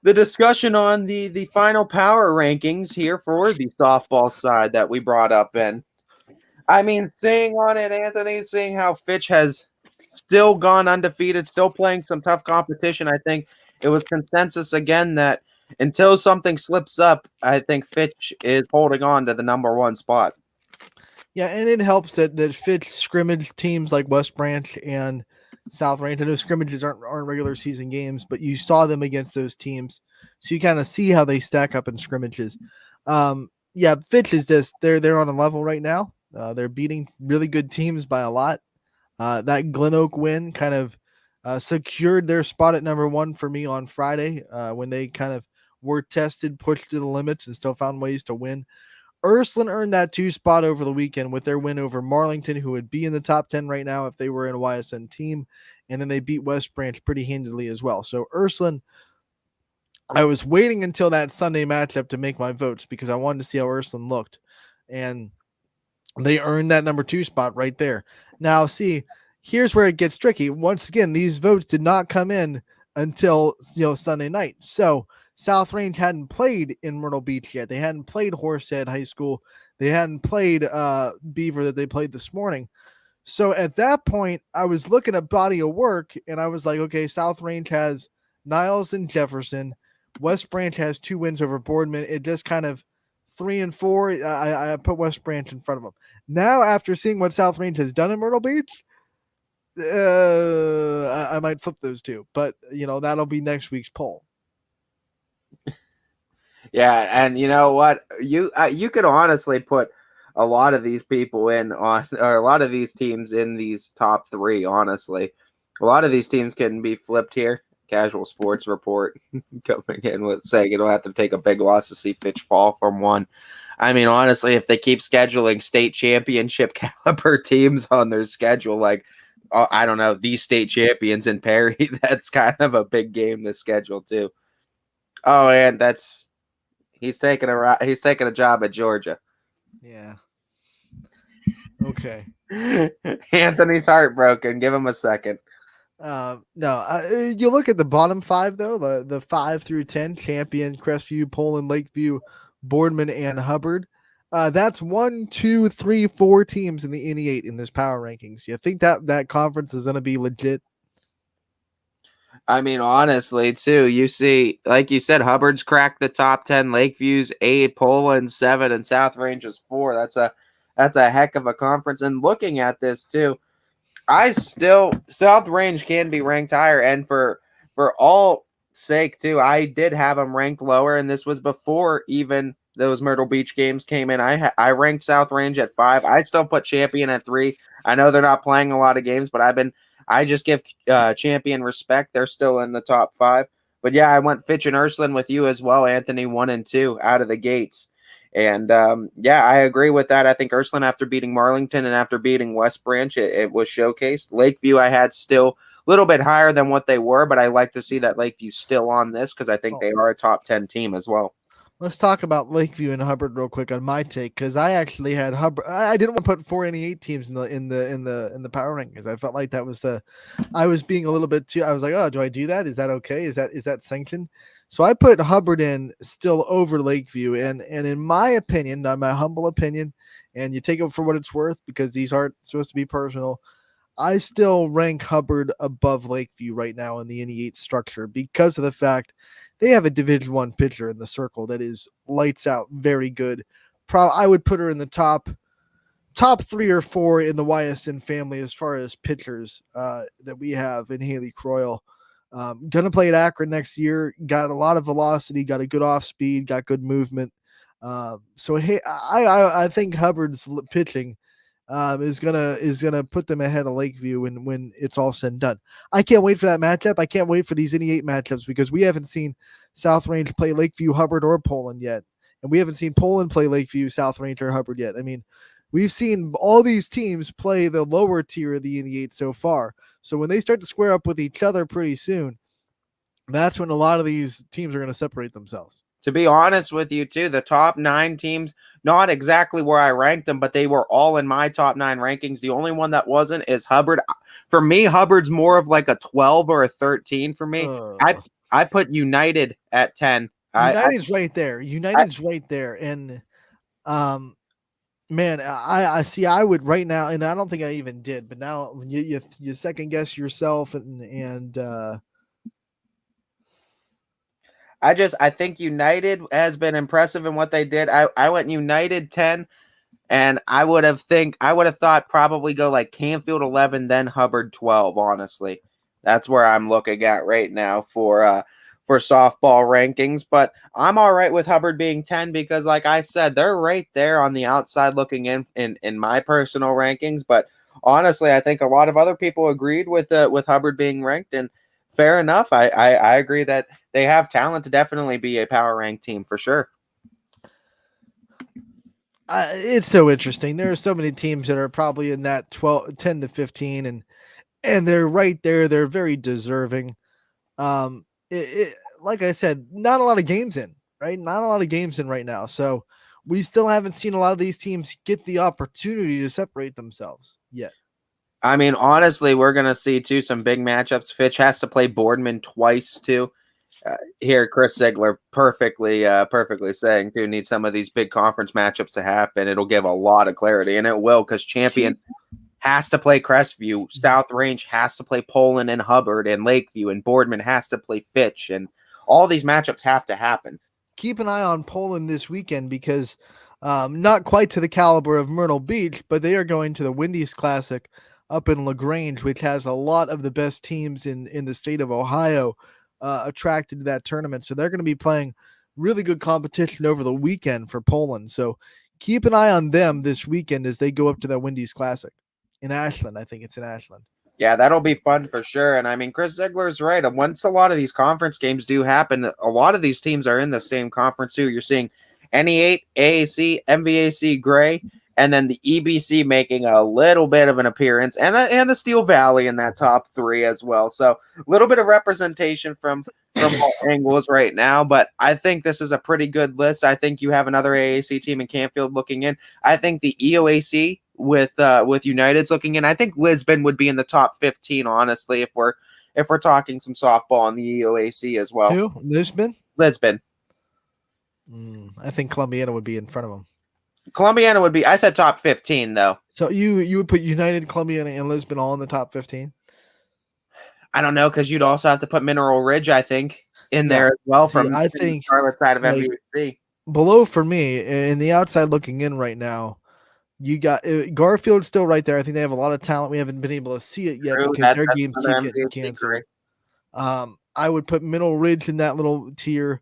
the discussion on the final power rankings here for the softball side that we brought up in. I mean, seeing on it, Anthony, seeing how Fitch has still gone undefeated, still playing some tough competition. I think it was consensus again that until something slips up, I think Fitch is holding on to the number one spot. Yeah, and it helps that Fitch scrimmage teams like West Branch and South Range. I know scrimmages aren't regular season games, but you saw them against those teams, so you kind of see how they stack up in scrimmages. Yeah, Fitch is just they're on a level right now. They're beating really good teams by a lot. That Glen Oak win kind of secured their spot at number one for me on Friday when they kind of were tested, pushed to the limits, and still found ways to win. Ursuline earned that 2 spot over the weekend with their win over Marlington, who would be in the top 10 right now if they were in a YSN team. And then they beat West Branch pretty handily as well. So Ursuline, I was waiting until that Sunday matchup to make my votes because I wanted to see how Ursuline looked. And they earned that number 2 spot right there. Now, see, here's where it gets tricky. Once again, these votes did not come in until Sunday night. So South Range hadn't played in Myrtle Beach yet. They hadn't played Horsehead High School. They hadn't played Beaver that they played this morning. So at that point, I was looking at body of work, and I was like, okay, South Range has Niles and Jefferson. West Branch has 2 wins over Boardman. It just kind of 3 and 4. I put West Branch in front of them. Now, after seeing what South Range has done in Myrtle Beach, I might flip those two. But, that'll be next week's poll. Yeah, and you know what? You could honestly put a lot of these people in on, or a lot of these teams in these top 3, honestly. A lot of these teams can be flipped here. Casual Sports Report coming in with saying it'll have to take a big loss to see Fitch fall from 1. I mean, honestly, if they keep scheduling state championship caliber teams on their schedule, like, I don't know, these state champions in Perry, that's kind of a big game to schedule too. Oh, and he's taking a job at Georgia. Yeah. Okay. Anthony's heartbroken. Give him a second. No, you look at the bottom 5 though, the 5 through 10: Champion, Crestview, Poland, Lakeview, Boardman, and Hubbard. That's 1, 2, 3, 4 teams in the NE8 in this power rankings. You think that conference is going to be legit? I mean, honestly, too, you see, like you said, Hubbard's cracked the top 10, Lakeview's 8, Poland 7, and South Range is 4. That's a heck of a conference. And looking at this too, South Range can be ranked higher, and for all sake too, I did have them ranked lower, and this was before even those Myrtle Beach games came in. I ranked South Range at 5. I still put Champion at 3. I know they're not playing a lot of games, but I just give Champion respect. They're still in the top 5. But yeah, I went Fitch and Ursuline with you as well, Anthony, 1 and 2 out of the gates. And yeah, I agree with that. I think Ursuline, after beating Marlington and after beating West Branch, it was showcased. Lakeview, I had still a little bit higher than what they were, but I like to see that Lakeview's still on this because I think they are a top 10 team as well. Let's talk about Lakeview and Hubbard real quick on my take, because I actually had Hubbard. I didn't want to put 4 NE8 teams in the power rankings. I felt like that was I was being a little bit too. I was like, oh, do I do that? Is that okay? Is that sanctioned? So I put Hubbard in still over Lakeview, and in my opinion, my humble opinion, and you take it for what it's worth because these aren't supposed to be personal. I still rank Hubbard above Lakeview right now in the NE8 structure because of the fact they have a Division One pitcher in the circle that is lights out, very good. I would put her in the top 3 or 4 in the Ysn family as far as pitchers that we have in Haley Croyle. Gonna play at Akron next year. Got a lot of velocity. Got a good off speed. Got good movement. So hey, I think Hubbard's pitching is gonna put them ahead of Lakeview when it's all said and done. I can't wait for that matchup. I can't wait for these NE8 matchups because we haven't seen South Range play Lakeview, Hubbard, or Poland yet, and we haven't seen Poland play Lakeview, South Range, or Hubbard yet. I mean, we've seen all these teams play the lower tier of the NE8 so far. So when they start to square up with each other pretty soon, that's when a lot of these teams are going to separate themselves. To be honest with you, too, the top 9 teams, not exactly where I ranked them, but they were all in my top 9 rankings. The only one that wasn't is Hubbard. For me, Hubbard's more of like a 12 or a 13 for me. I put United at 10. United's right there. United's right there. And man, I see. I would right now, and I don't think I even did, but now you second guess yourself, and I think United has been impressive in what they did. I went United 10, and I would have thought probably go like Canfield 11, then Hubbard 12. Honestly, that's where I'm looking at right now for softball rankings. But I'm all right with Hubbard being 10 because, like I said, they're right there on the outside looking in my personal rankings. But honestly, I think a lot of other people agreed with Hubbard being ranked, and fair enough. I agree that they have talent to definitely be a power rank team for sure. It's so interesting. There are so many teams that are probably in that 10 to 15, and they're right there. They're very deserving. Like I said, not a lot of games in, right? Not a lot of games in right now. So we still haven't seen a lot of these teams get the opportunity to separate themselves yet. I mean, honestly, we're going to see, too, some big matchups. Fitch has to play Boardman twice, too. Here, Chris Ziegler perfectly saying, too, need some of these big conference matchups to happen. It'll give a lot of clarity, and it will because Champion has to play Crestview. South Range has to play Poland and Hubbard and Lakeview, and Boardman has to play Fitch, and all these matchups have to happen. Keep an eye on Poland this weekend because not quite to the caliber of Myrtle Beach, but they are going to the Wendy's Classic up in LaGrange, which has a lot of the best teams in the state of Ohio attracted to that tournament. So they're going to be playing really good competition over the weekend for Poland. So keep an eye on them this weekend as they go up to that Wendy's Classic in Ashland. I think it's in Ashland. Yeah, that'll be fun for sure. And I mean, Chris Ziegler's right. And once a lot of these conference games do happen, a lot of these teams are in the same conference too. You're seeing NE8, AAC, MVAC, Gray, and then the EBC making a little bit of an appearance, and the Steel Valley in that top 3 as well. So a little bit of representation from all angles right now, but I think this is a pretty good list. I think you have another AAC team in Canfield looking in. I think the EOAC with United's looking in. I think Lisbon would be in the top 15, honestly, if we're talking some softball in the EOAC as well. Who? Lisbon? I think Columbiana would be in front of them. Columbiana would be. I said top 15 though. So you would put United, Columbiana, and Lisbon all in the top 15. I don't know because you'd also have to put Mineral Ridge, I think, in there as well. From I think Charlotte side of MVC. Below for me, in the outside looking in right now, you got Garfield's still right there. I think they have a lot of talent. We haven't been able to see it yet because their games keep getting canceled. I would put Mineral Ridge in that little tier.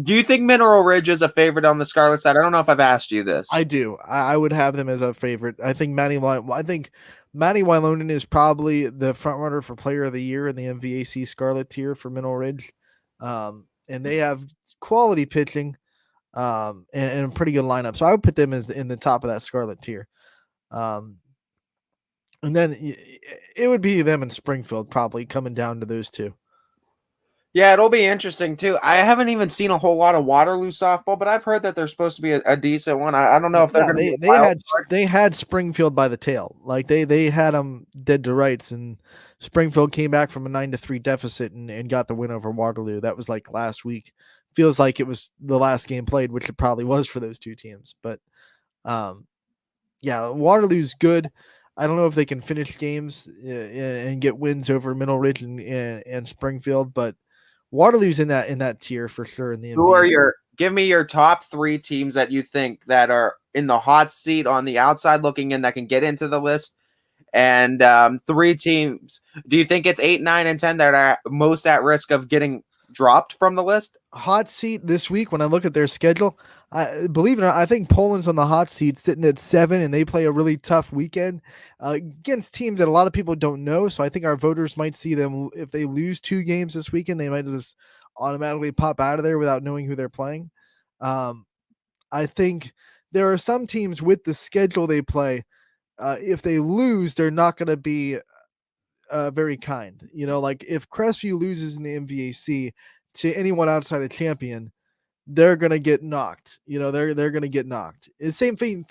Do you think Mineral Ridge is a favorite on the Scarlet side? I don't know if I've asked you this. I do. I would have them as a favorite. I think Matty Wylonen is probably the front runner for Player of the Year in the MVAC Scarlet tier for Mineral Ridge, and they have quality pitching and a pretty good lineup. So I would put them as in the top of that Scarlet tier. And then it would be them in Springfield probably coming down to those two. Yeah, it'll be interesting too. I haven't even seen a whole lot of Waterloo softball, but I've heard that there's supposed to be a decent one. I don't know if they're Yeah, going to be a they wild had card. they had Springfield by the tail. Like they had them dead to rights, and Springfield came back from a 9-3 deficit and got the win over Waterloo. That was like last week. Feels like it was the last game played, which it probably was for those two teams. But um, yeah, Waterloo's good. I don't know if they can finish games and get wins over Middle Ridge and Springfield, but Waterloo's in that tier for sure in the Who are MVA. give me your top 3 teams that you think that are in the hot seat on the outside looking in that can get into the list? And 3 teams. Do you think it's 8, 9, and 10 that are most at risk of getting dropped from the list? Hot seat this week when I look at their schedule. I believe it or not, I think Poland's on the hot seat sitting at 7, and they play a really tough weekend against teams that a lot of people don't know. So I think our voters might see them if they lose 2 games this weekend, they might just automatically pop out of there without knowing who they're playing. I think there are some teams with the schedule they play. If they lose, they're not going to be very kind. You know, like if Crestview loses in the MVAC to anyone outside of champion, they're gonna get knocked. You know, they're gonna get knocked. It's same thing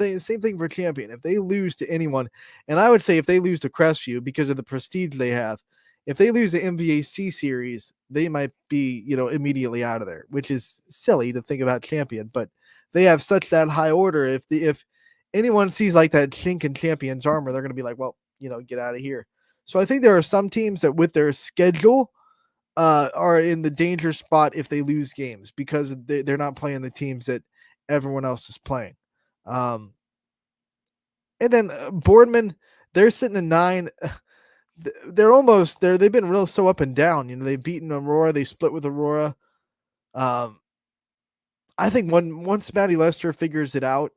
for champion. If they lose to anyone, and I would say if they lose to Crestview because of the prestige they have, if they lose the MVAC series, they might be, you know, immediately out of there, which is silly to think about champion, but they have such that high order. If anyone sees like that chink in champion's armor, they're gonna be like, well, you know, get out of here. So I think there are some teams that with their schedule are in the danger spot if they lose games because they're not playing the teams that everyone else is playing. And then Boardman, they're sitting at 9. They're almost there. They've been real so up and down. You know, they've beaten Aurora. They split with Aurora. I think once Matty Lester figures it out,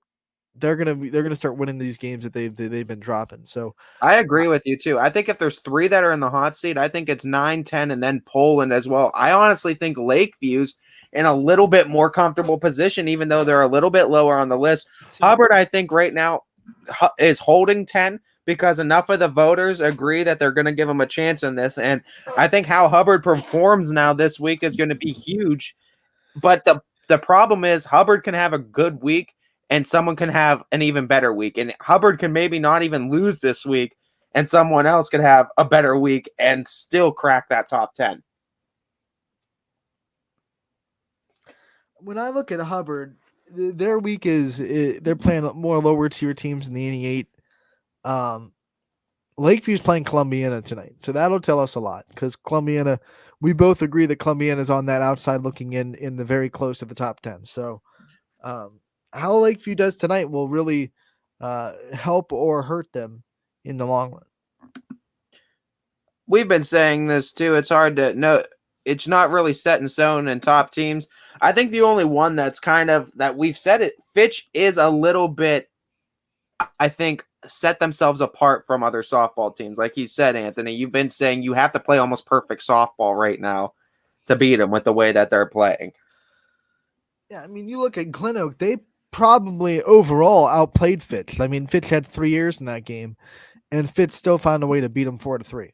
they're gonna start winning these games that they've been dropping. So I agree with you too. I think if there's 3 that are in the hot seat, I think it's 9, 10, and then Poland as well. I honestly think Lakeview's in a little bit more comfortable position, even though they're a little bit lower on the list. Hubbard, I think right now is holding 10 because enough of the voters agree that they're going to give him a chance in this. And I think how Hubbard performs now this week is going to be huge. But the problem is Hubbard can have a good week and someone can have an even better week. And Hubbard can maybe not even lose this week and someone else could have a better week and still crack that top 10. When I look at Hubbard, their week is they're playing more lower tier teams in the 88. Lakeview's playing Columbiana tonight, so that'll tell us a lot because Columbiana, we both agree that Columbiana is on that outside looking in the very close to the top 10. So how Lakeview does tonight will really help or hurt them in the long run. We've been saying this too. It's hard to know. It's not really set in stone in top teams. I think the only one that's kind of that we've said it, Fitch is a little bit, I think, set themselves apart from other softball teams. Like you said, Anthony, you've been saying you have to play almost perfect softball right now to beat them with the way that they're playing. Yeah, I mean, you look at Glen Oak, they probably overall outplayed Fitch. I mean, Fitch had 3 years in that game, and Fitch still found a way to beat them 4-3.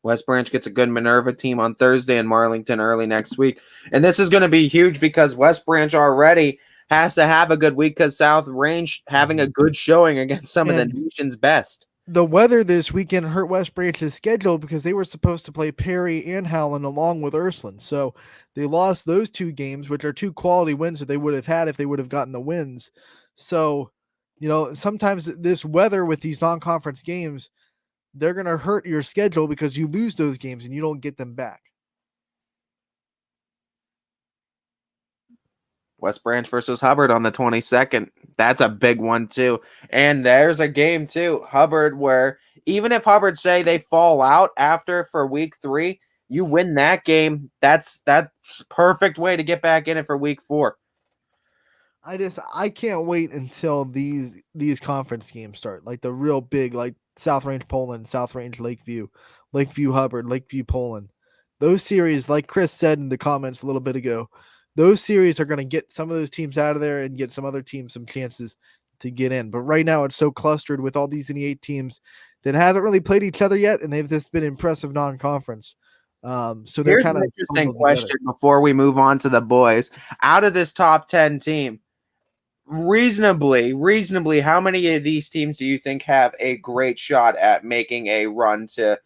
West Branch gets a good Minerva team on Thursday and Marlington early next week. And this is going to be huge because West Branch already has to have a good week because South Range having a good showing against some of the nation's best. The weather this weekend hurt West Branch's schedule because they were supposed to play Perry and Howland along with Ursuline. So they lost those 2 games, which are 2 quality wins that they would have had if they would have gotten the wins. So, you know, sometimes this weather with these non-conference games, they're going to hurt your schedule because you lose those games and you don't get them back. West Branch versus Hubbard on the 22nd. That's a big one too. And there's a game too, Hubbard, where even if Hubbard say they fall out after for week 3, you win that game. That's perfect way to get back in it for week 4. I can't wait until these conference games start, like the real big, like South Range Poland, South Range Lakeview, Lakeview Hubbard, Lakeview Poland. Those series, like Chris said in the comments a little bit ago, those series are going to get some of those teams out of there and get some other teams some chances to get in. But right now it's so clustered with all these NE8 teams that haven't really played each other yet, and they've just been impressive non-conference. So they're Here's kind an of interesting bundled together. question before we move on to the boys. Out of this top 10 team, reasonably, how many of these teams do you think have a great shot at making a run to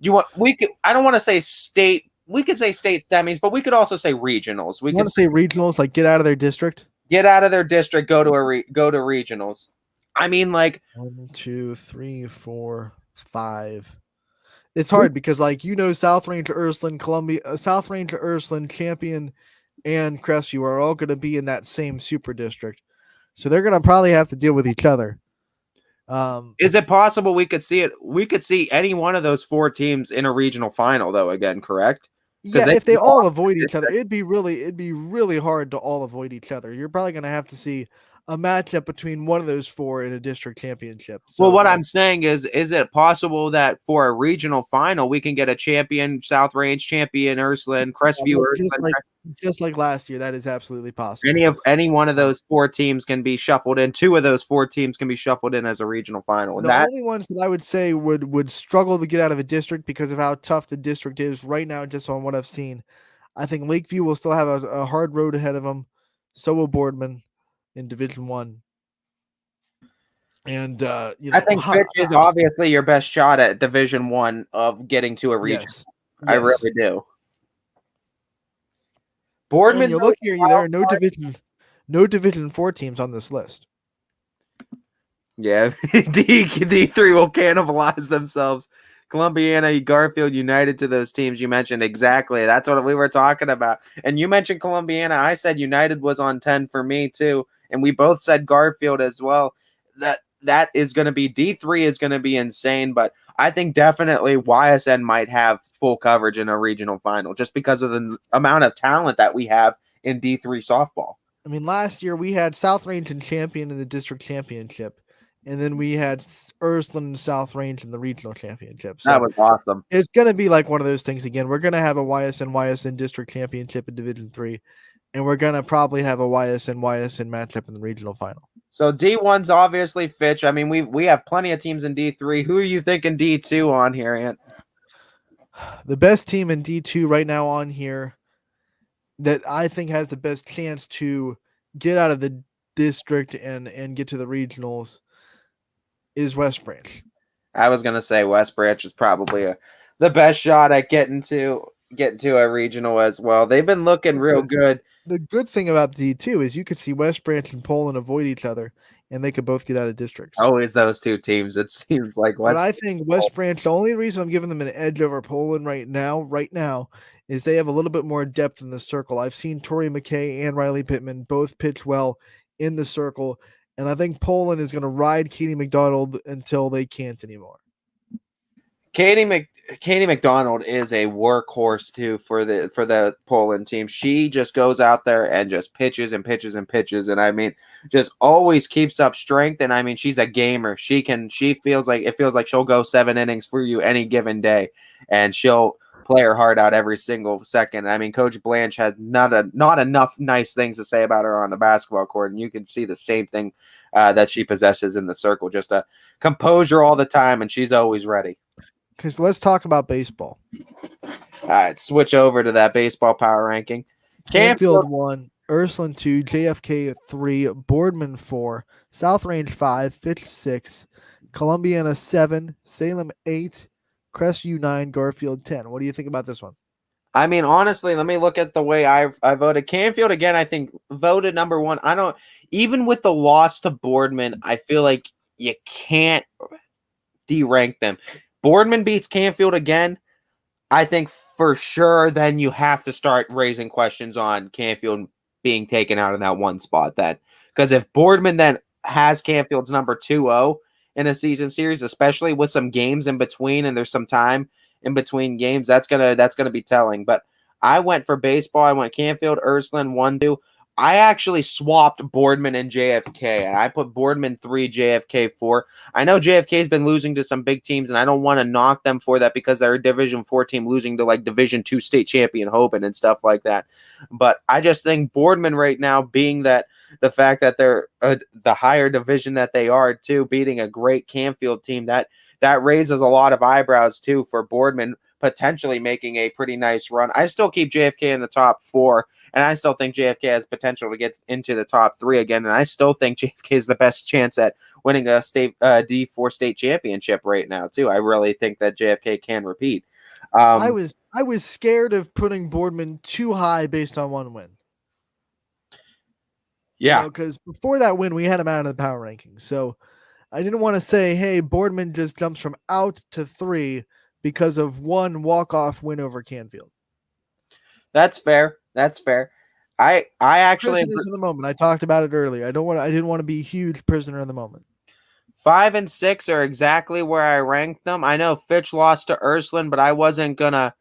I don't want to say state, we could say state semis, but we could also say regionals. We You could want to say regionals, like get out of their district? get out of their district, go to go to regionals. I mean, like 1, 2, 3, 4, 5. It's hard because, like, South Range, Ursuline, Columbia, South Range, Ursuline, Champion, and Crestview are all going to be in that same super district, so they're going to probably have to deal with each other. Is it possible we could see it? We could see any one of those 4 teams in a regional final, though. Again, correct? Yeah, if they all avoid each other, it'd be really hard to all avoid each other. You're probably going to have to see a matchup between one of those 4 in a district championship. Well, what I'm saying is it possible that for a regional final we can get a champion South Range, champion Ursuline, Crestview, Ursuline, just like last year? That is absolutely possible. any one of those 4 teams can be shuffled in. 2 of those 4 teams can be shuffled in as a regional final. And The only ones that I would say would struggle to get out of a district because of how tough the district is right now, just on what I've seen, I think Lakeview will still have a hard road ahead of them. So will Boardman in Division 1. And I think Fitch is obviously your best shot at Division 1 of getting to a region. Yes. I really do. Boardman, you look here, there are no Division 4 teams on this list. Yeah, D3 will cannibalize themselves. Columbiana, Garfield, United to those teams you mentioned. Exactly. That's what we were talking about. And you mentioned Columbiana. I said United was on 10 for me too. And we both said Garfield as well. That is going to be, D3 is going to be insane. But I think definitely YSN might have full coverage in a regional final just because of the amount of talent that we have in D3 softball. I mean, last year we had South Range and Champion in the district championship. And then we had Ursuline and South Range in the regional championship. So that was awesome. It's going to be like one of those things again. We're going to have a YSN district championship in Division 3. And we're going to probably have a YSN matchup in the regional final. So D1's obviously Fitch. I mean, we have plenty of teams in D3. Who are you thinking D2 on here, Ant? The best team in D2 right now on here that I think has the best chance to get out of the district and get to the regionals is West Branch. I was gonna say West Branch is probably the best shot at getting to a regional as well. They've been looking real good. The good thing about D2 is you could see West Branch and Poland avoid each other, and they could both get out of districts. Always those 2 teams. It seems like But I think West Branch. The only reason I'm giving them an edge over Poland right now, is they have a little bit more depth in the circle. I've seen Tori McKay and Riley Pittman both pitch well in the circle. And I think Poland is going to ride Katie McDonald until they can't anymore. Katie McDonald is a workhorse too for the Poland team. She just goes out there and just pitches and pitches and pitches, and I mean, just always keeps up strength. And I mean, she's a gamer. She feels like she'll go 7 innings for you any given day, and she'll play her heart out every single second. I mean, Coach Blanche has not enough nice things to say about her on the basketball court, and you can see the same thing that she possesses in the circle. Just a composure all the time, and she's always ready. Because let's talk about baseball. All right, switch over to that baseball power ranking. Canfield 1, Ursuline 2, JFK 3, Boardman 4, South Range 5, Fitch 6, Columbiana 7, Salem 8, Crestview 9, Garfield 10. What do you think about this one? I mean, honestly, let me look at the way I voted. Canfield, again, I think voted number 1. Even with the loss to Boardman, I feel like you can't de-rank them. Boardman beats Canfield again, I think for sure then you have to start raising questions on Canfield being taken out in that 1 spot then. Because if Boardman then has Canfield's number 2-0 in a season series, especially with some games in between and there's some time in between games, that's gonna be telling. But I went for baseball. I went Canfield, Ursuline 1-2. I actually swapped Boardman and JFK, and I put Boardman 3, JFK 4. I know JFK's been losing to some big teams, and I don't want to knock them for that because they're a Division 4 team losing to like Division 2 state champion Hoban and stuff like that. But I just think Boardman right now, being that the fact that they're the higher division that they are too, beating a great Canfield team, that raises a lot of eyebrows too for Boardman potentially making a pretty nice run. I still keep JFK in the top 4, and I still think JFK has potential to get into the top 3 again. And I still think JFK is the best chance at winning a state D4 state championship right now too. I really think that JFK can repeat. I was scared of putting Boardman too high based on one win. Yeah, because before that win, we had him out of the power rankings. So I didn't want to say, hey, Boardman just jumps from out to 3 because of one walk-off win over Canfield. That's fair. That's fair. I actually prisoners in the moment. I talked about it earlier. I didn't want to be a huge prisoner in the moment. 5 and 6 are exactly where I ranked them. I know Fitch lost to Ursuline, but I wasn't gonna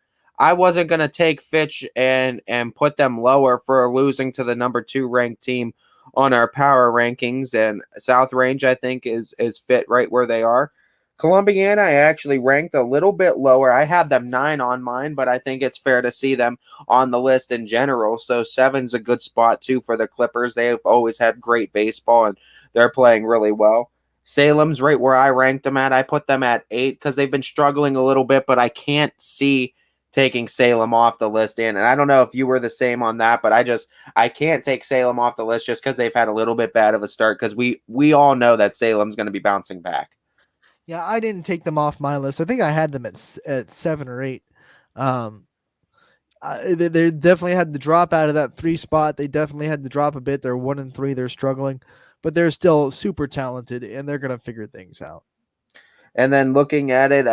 take Fitch and put them lower for losing to the number 2 ranked team on our power rankings. And South Range, I think, is fit right where they are. Columbiana, I actually ranked a little bit lower. I had them 9 on mine, but I think it's fair to see them on the list in general. So 7's a good spot too for the Clippers. They've always had great baseball and they're playing really well. Salem's right where I ranked them at. I put them at 8 because they've been struggling a little bit, but I can't see taking Salem off the list in. And I don't know if you were the same on that, but I can't take Salem off the list just because they've had a little bit bad of a start, because we all know that Salem's going to be bouncing back. Yeah, I didn't take them off my list. I think I had them at 7 or 8. They definitely had the drop out of that 3 spot. They definitely had to drop a bit. They're 1 and 3. They're struggling, but they're still super talented, and they're going to figure things out. And then looking at it,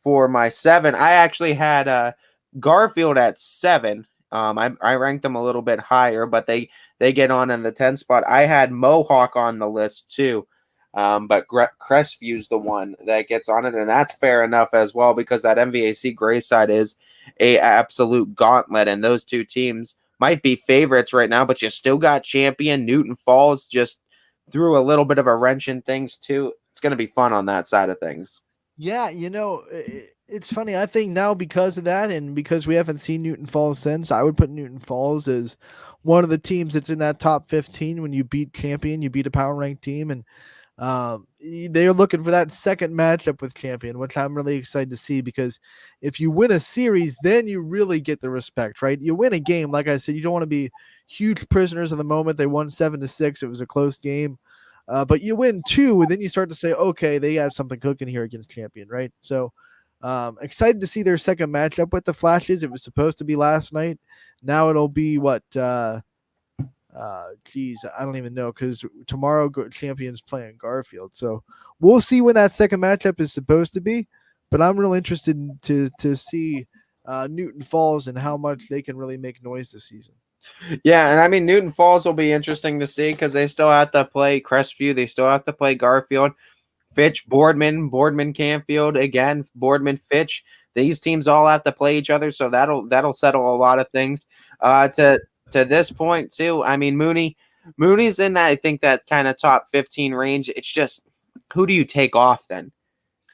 for my 7, I actually had Garfield at 7. I ranked them a little bit higher, but they get on in the 10 spot. I had Mohawk on the list too. But Crestview's the one that gets on it, and that's fair enough as well, because that MVAC Grayside is a absolute gauntlet, and those two teams might be favorites right now, but you still got Champion. Newton Falls just threw a little bit of a wrench in things too. It's going to be fun on that side of things. Yeah, it's funny. I think now, because of that, and because we haven't seen Newton Falls since, I would put Newton Falls as one of the teams that's in that top 15. When you beat Champion, you beat a power ranked team, and they're looking for that second matchup with Champion, which I'm really excited to see, because if you win a series, then you really get the respect, right? You win a game, like I said, you don't want to be huge prisoners of the moment. They won 7-6. It was a close game. But you win 2, and then you start to say, okay, they have something cooking here against Champion, right? So excited to see their second matchup with the Flashes. It was supposed to be last night. Now it'll be what? I don't even know, because tomorrow Champion's playing Garfield. So we'll see when that second matchup is supposed to be. But I'm real interested to see Newton Falls and how much they can really make noise this season. Yeah, and I mean, Newton Falls will be interesting to see, because they still have to play Crestview. They still have to play Garfield, Fitch, Boardman, Canfield, again, Boardman, Fitch. These teams all have to play each other, so that'll settle a lot of things. To this point too, I mean, Mooney's in that, I think, that kind of top 15 range. It's just, who do you take off then?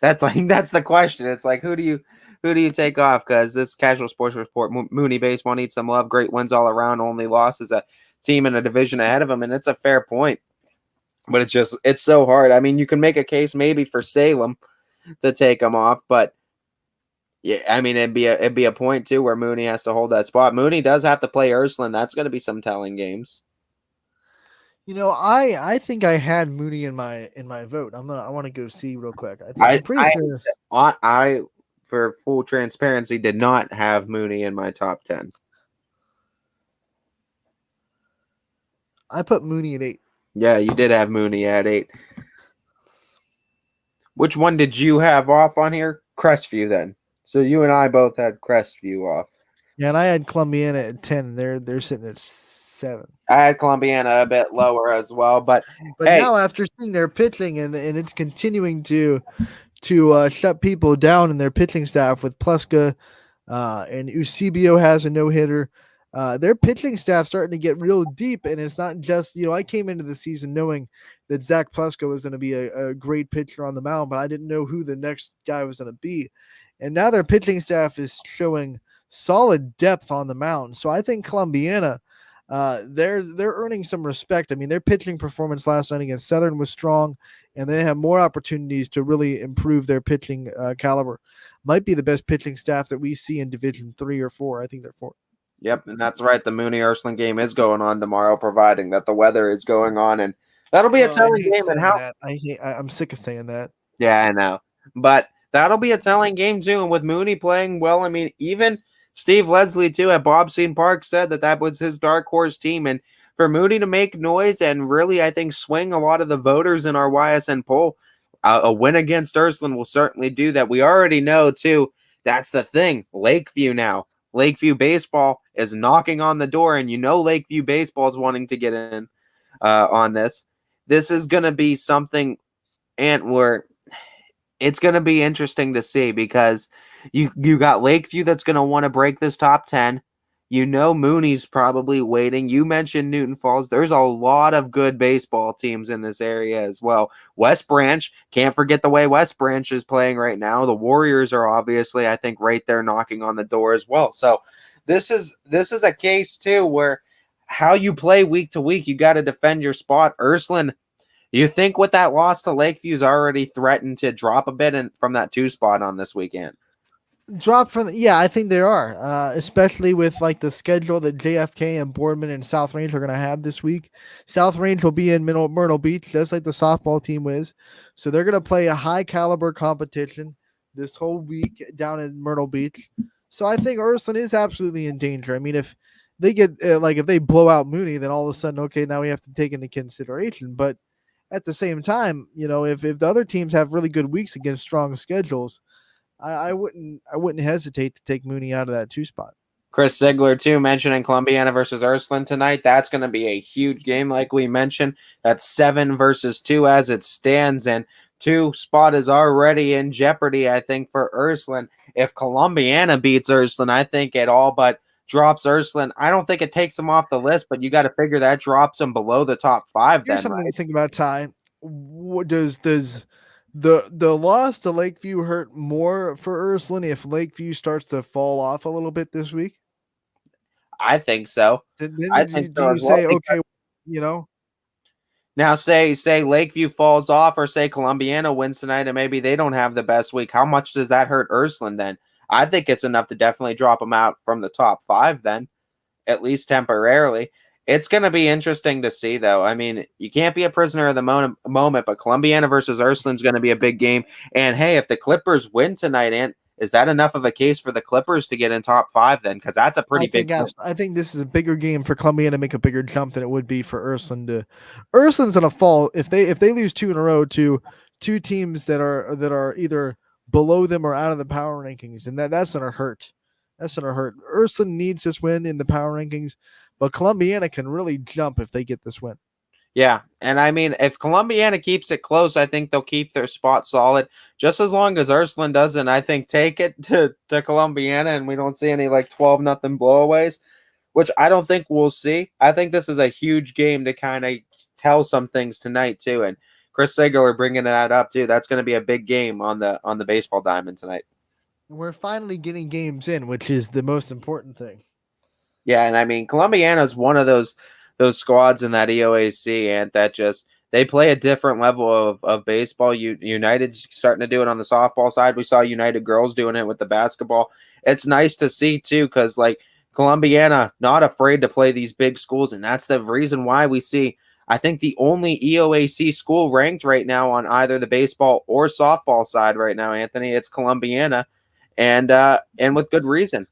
That's the question. It's like, who do you take off? Because this Casual Sports Report, Mooney baseball needs some love. Great wins all around. Only loss is a team in a division ahead of them, and it's a fair point. But it's so hard. I mean, you can make a case maybe for Salem to take them off, but yeah, I mean, it'd be a point too where Mooney has to hold that spot. Mooney does have to play Ursuline. That's going to be some telling games. I think I had Mooney in my vote. I want to go see real quick. I'm pretty sure. I, for full transparency, did not have Mooney in my top 10. I put Mooney at 8. Yeah, you did have Mooney at 8. Which one did you have off on here? Crestview, then. So you and I both had Crestview off. Yeah, and I had Columbiana at 10. They're sitting at 7. I had Columbiana a bit lower as well, but hey, now, after seeing their pitching, and it's continuing to shut people down in their pitching staff with Pluska, and Eusebio has a no-hitter. Their pitching staff starting to get real deep, and it's not just, I came into the season knowing that Zach Pluska was going to be a great pitcher on the mound, but I didn't know who the next guy was going to be. And now their pitching staff is showing solid depth on the mound. So I think Columbiana, they're earning some respect. I mean, their pitching performance last night against Southern was strong, and they have more opportunities to really improve their pitching caliber. Might be the best pitching staff that we see in Division 3 or 4. I think they're 4. Yep, and that's right. The Mooney Ursuline game is going on tomorrow, providing that the weather is going on, and that'll be a telling game. And how I'm sick of saying that. Yeah, I know. But that'll be a telling game too. And with Mooney playing well, I mean, even Steve Leslie too at Bobstein Park said that was his dark horse team. And for Mooney to make noise and really, I think, swing a lot of the voters in our YSN poll, a win against Ursuline will certainly do that. We already know too. That's the thing. Lakeview now. Lakeview baseball is knocking on the door, and Lakeview baseball is wanting to get in on this. This is going to be something, and it's going to be interesting to see because you got Lakeview that's going to want to break this top 10. Mooney's probably waiting. You mentioned Newton Falls. There's a lot of good baseball teams in this area as well. West Branch, can't forget the way West Branch is playing right now. The Warriors are obviously, I think, right there knocking on the door as well. So this is a case too where how you play week to week, you got to defend your spot. Ursuline, you think with that loss to Lakeview's already threatened to drop a bit from that 2 spot on this weekend? I think they are, especially with like the schedule that JFK and Boardman and South Range are going to have this week. South Range will be in Myrtle Beach, just like the softball team is. So they're going to play a high caliber competition this whole week down in Myrtle Beach. So I think Ursuline is absolutely in danger. I mean, if they get if they blow out Mooney, then all of a sudden, okay, now we have to take into consideration. But at the same time, if the other teams have really good weeks against strong schedules, I wouldn't hesitate to take Mooney out of that 2 spot. Chris Ziegler, too, mentioning Columbiana versus Ursuline tonight. That's going to be a huge game, like we mentioned. That's 7 versus 2 as it stands, and 2 spot is already in jeopardy, I think, for Ursuline. If Columbiana beats Ursuline, I think it all but drops Ursuline. I don't think it takes them off the list, but you got to figure that drops them below the top 5. Here's something to think about, Ty. What does the loss to Lakeview hurt more for Ursuline if Lakeview starts to fall off a little bit this week? I think so. Do you say, okay, Now say Lakeview falls off, or say Columbiana wins tonight and maybe they don't have the best week. How much does that hurt Ursuline then? I think it's enough to definitely drop them out from the top 5 then, at least temporarily. It's going to be interesting to see, though. I mean, you can't be a prisoner of the moment, but Columbiana versus Ursuline is going to be a big game. And, hey, if the Clippers win tonight, Ant, is that enough of a case for the Clippers to get in top 5 then? Because that's a pretty big game. I think this is a bigger game for Columbiana to make a bigger jump than it would be for Ursuline. Ursuline's going to fall if they lose 2 in a row to 2 teams that are either below them or out of the power rankings, and that's going to hurt. That's going to hurt. Ursuline needs this win in the power rankings, but Columbiana can really jump if they get this win. Yeah, and I mean, if Columbiana keeps it close, I think they'll keep their spot solid. Just as long as Ursuline doesn't, I think, take it to Columbiana and we don't see any 12-0 blowaways, which I don't think we'll see. I think this is a huge game to kind of tell some things tonight too. And Chris Ziegler bringing that up too. That's going to be a big game on the baseball diamond tonight. We're finally getting games in, which is the most important thing. Yeah, and I mean, Columbiana is one of those squads in that EOAC, and that just they play a different level of baseball. United's starting to do it on the softball side. We saw United girls doing it with the basketball. It's nice to see too, because Columbiana not afraid to play these big schools, and that's the reason why we see. I think the only EOAC school ranked right now on either the baseball or softball side right now, Anthony, it's Columbiana, and with good reason.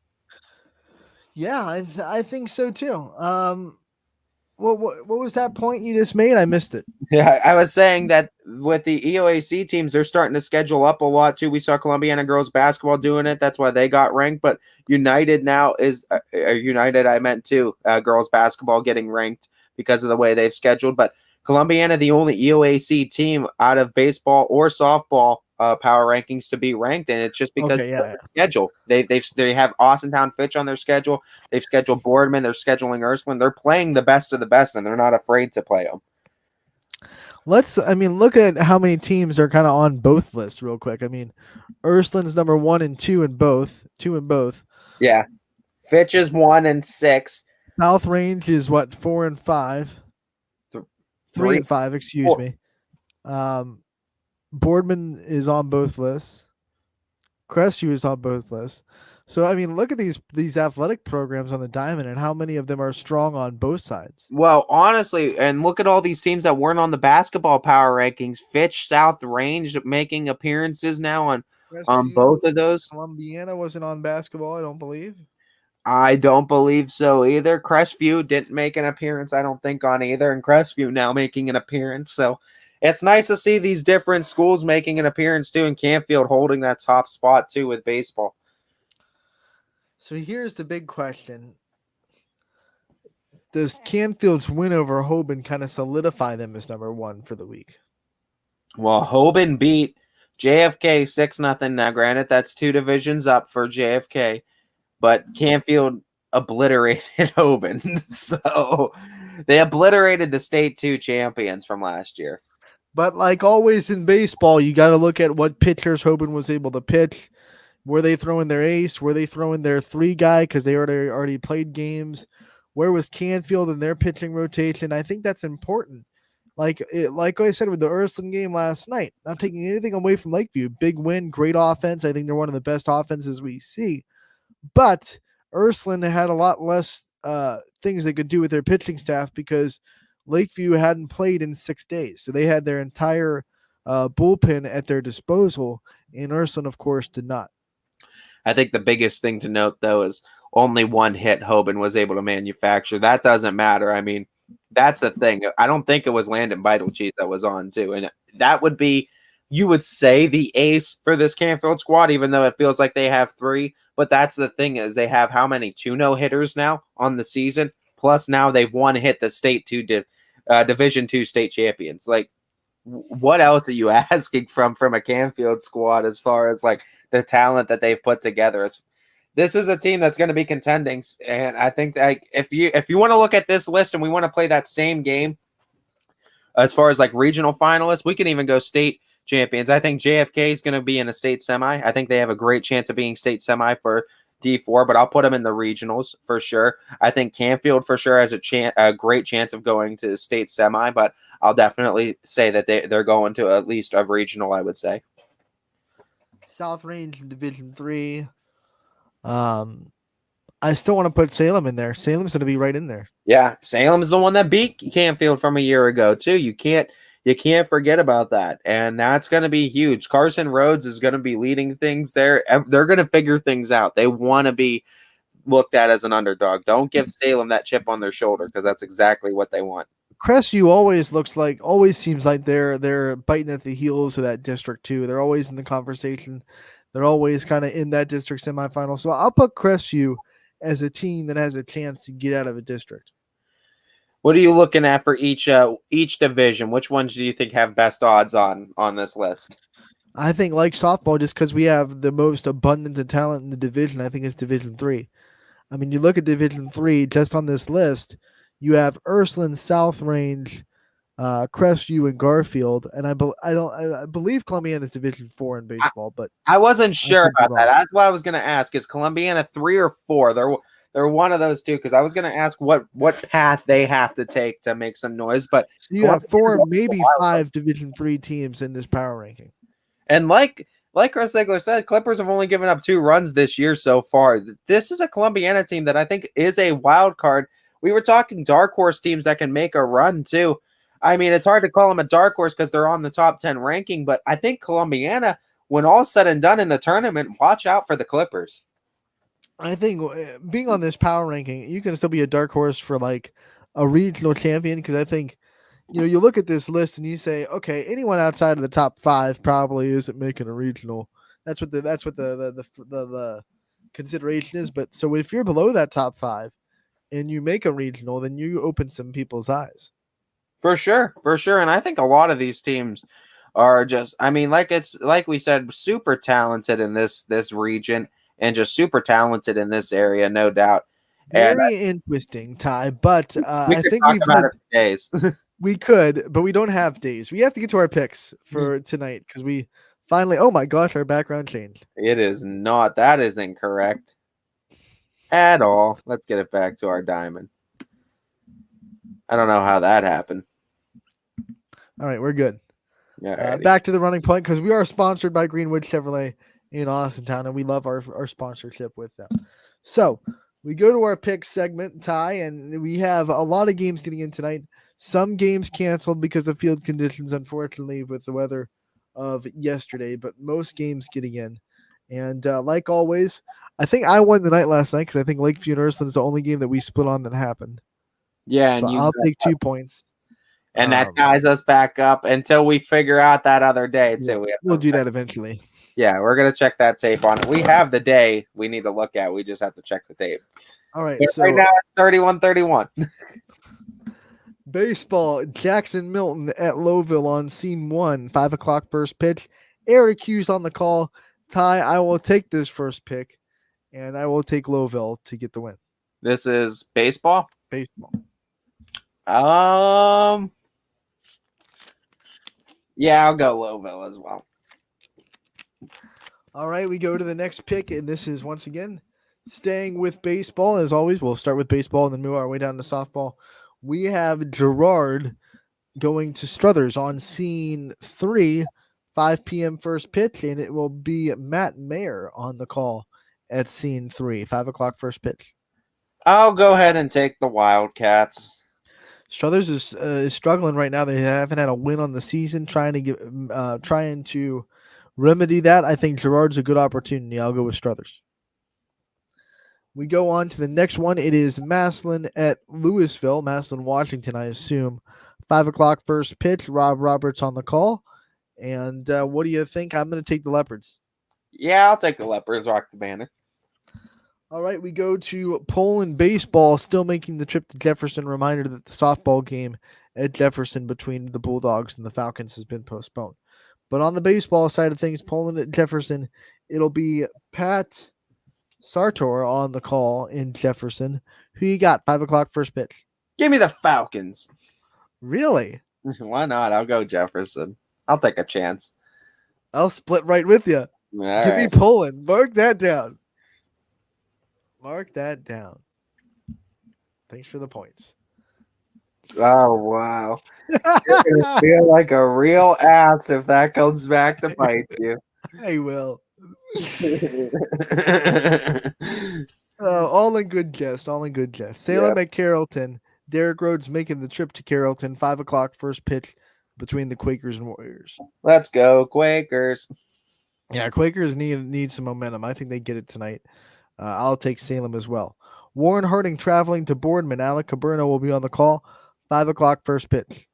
Yeah, I think so too. What was that point you just made? I missed it. Yeah, I was saying that with the EOAC teams, they're starting to schedule up a lot too. We saw Columbiana girls basketball doing it. That's why they got ranked. But United now is United. I meant too. Girls basketball getting ranked because of the way they've scheduled. But Columbiana, the only EOAC team out of baseball or softball power rankings to be ranked, and it's just because of the schedule. They have Austintown Fitch on their schedule. They've scheduled Boardman. They're scheduling Ursuline. They're playing the best of the best, and they're not afraid to play them. Look at how many teams are kind of on both lists real quick. I mean, Ursuline's number 1 and 2 in both. 2 in both. Yeah. Fitch is 1 and 6. South Range is what, 4 and 5? 3 and 5, excuse me. Boardman is on both lists. Crestview is on both lists. So I mean, look at these athletic programs on the diamond and how many of them are strong on both sides. Well, honestly, and look at all these teams that weren't on the basketball power rankings. Fitch, South Range making appearances now on Crestview, both of those. Columbiana wasn't on basketball, I don't believe. I don't believe so either. Crestview didn't make an appearance, I don't think, on either, and Crestview now making an appearance. So it's nice to see these different schools making an appearance too, and Canfield holding that top spot too with baseball. So here's the big question. Does Canfield's win over Hoban kind of solidify them as number one for the week? Well, Hoban beat JFK 6-0. Now, granted, that's 2 divisions up for JFK, but Canfield obliterated Hoban. So they obliterated the state 2 champions from last year. But like always in baseball, you got to look at what pitchers Hoban was able to pitch. Were they throwing their ace? Were they throwing their 3 guy because they already played games? Where was Canfield in their pitching rotation? I think that's important. Like I said with the Ursuline game last night, not taking anything away from Lakeview. Big win, great offense. I think they're one of the best offenses we see. But Ursuline had a lot less things they could do with their pitching staff because Lakeview hadn't played in 6 days. So they had their entire bullpen at their disposal, and Ursuline, of course, did not. I think the biggest thing to note, though, is only 1 hit Hoban was able to manufacture. That doesn't matter. I mean, that's the thing. I don't think it was Landon Cheese that was on, too. And that would be, you would say, the ace for this Canfield squad, even though it feels like they have 3. But that's the thing, is they have how many 2 no-hitters now on the season? Plus now they've 1 hit the state 2 Division 2 state champions. Like, what else are you asking from a Canfield squad as far as like the talent that they've put together? This is a team that's going to be contending, and I think that if you want to look at this list and we want to play that same game as far as like regional finalists, we can even go state champions. I think JFK is going to be in a state semi. I think they have a great chance of being state semi for D4, but I'll put them in the regionals for sure. I think Canfield for sure has a great chance of going to the state semi, but I'll definitely say that they're going to at least a regional, I would say. South Range in Division 3. I still want to put Salem in there. Salem's going to be right in there. Yeah, Salem's the one that beat Canfield from a year ago too. You can't forget about that, and that's going to be huge. Carson Rhodes is going to be leading things there. They're going to figure things out. They want to be looked at as an underdog. Don't give Salem that chip on their shoulder, because that's exactly what they want. Crestview always seems like they're biting at the heels of that district too. They're always in the conversation. They're always kind of in that district semifinal. So I'll put Crestview as a team that has a chance to get out of a district. What are you looking at for each division? Which ones do you think have best odds on this list? I think like softball, just because we have the most abundance of talent in the division, I think it's Division 3. I mean, you look at Division 3 just on this list, you have Ursuline, South Range, Crestview, and Garfield, and I believe Columbiana is Division 4 in baseball, but I wasn't sure about that. That's what I was going to ask. Is Columbiana 3 or 4? They're one of those two, because I was going to ask what path they have to take to make some noise. But so you have 4, maybe 5 Division 3 teams in this power ranking. And like Chris Ziegler said, Clippers have only given up 2 runs this year so far. This is a Columbiana team that I think is a wild card. We were talking dark horse teams that can make a run too. I mean, it's hard to call them a dark horse because they're on the top 10 ranking, but I think Columbiana, when all's said and done in the tournament, watch out for the Clippers. I think being on this power ranking, you can still be a dark horse for like a regional champion, because I think, you look at this list and you say, okay, anyone outside of the top 5 probably isn't making a regional. That's what the consideration is. But so if you're below that top 5 and you make a regional, then you open some people's eyes. For sure. And I think a lot of these teams are just, I mean, like we said, super talented in this region and just super talented in this area, no doubt. Very interesting, Ty. But I think we've about it for days. We could, but we don't have days. We have to get to our picks for tonight, because we finally, oh my gosh, our background changed. It is not. That is incorrect at all. Let's get it back to our diamond. I don't know how that happened. All right, we're good. Yeah. Back to the running point because we are sponsored by Greenwood Chevrolet in Austintown, and we love our sponsorship with them. So we go to our pick segment, Ty, and we have a lot of games getting in tonight. Some games canceled because of field conditions, unfortunately, with the weather of yesterday, but most games getting in. And like always, I think I won the night last night because I think Lakeview and Ursuline is the only game that we split on that happened. Yeah, So and I'll take 2 points. And that ties us back up until we figure out that other day too. Yeah, we'll do that eventually. Yeah, we're gonna check that tape on it. We have the day we need to look at. We just have to check the tape. All right. But So right now it's 31-31. baseball, Jackson Milton at Lowville on scene 1, 5 o'clock first pitch. Eric Hughes on the call. Ty, I will take this first pick, and I will take Lowville to get the win. This is baseball. Baseball. Yeah, I'll go Lowville as well. All right, we go to the next pick, and this is once again staying with baseball. As always, we'll start with baseball and then move our way down to softball. We have Gerard going to Struthers on scene 3, 5 p.m. first pitch, and it will be Matt Mayer on the call at scene 3, 5 o'clock first pitch. I'll go ahead and take the Wildcats. Struthers is struggling right now. They haven't had a win on the season. Trying to remedy that. I think Gerard's a good opportunity. I'll go with Struthers. We go on to the next one. It is Maslin at Louisville, Maslin, Washington, I assume. 5 o'clock first pitch. Rob Roberts on the call. And what do you think? I'm going to take the Leopards. Yeah, I'll take the Leopards. Rock the banner. All right, we go to Poland baseball, still making the trip to Jefferson. Reminder that the softball game at Jefferson between the Bulldogs and the Falcons has been postponed. But on the baseball side of things, Poland at Jefferson, it'll be Pat Sartor on the call in Jefferson. Who you got? 5 o'clock first pitch. Give me the Falcons. Really? Why not? I'll go Jefferson. I'll take a chance. I'll split right with you. Give me Poland. Mark that down. Mark that down. Thanks for the points. Oh, wow. You're going to feel like a real ass if that comes back to bite you. I will. All in good jest. All in good jest. Salem at Carrollton. Derek Rhodes making the trip to Carrollton. 5 o'clock first pitch between the Quakers and Warriors. Let's go, Quakers. Yeah, Quakers need some momentum. I think they get it tonight. I'll take Salem as well. Warren Harding traveling to Boardman. Alec Caberno will be on the call. 5 o'clock first pitch.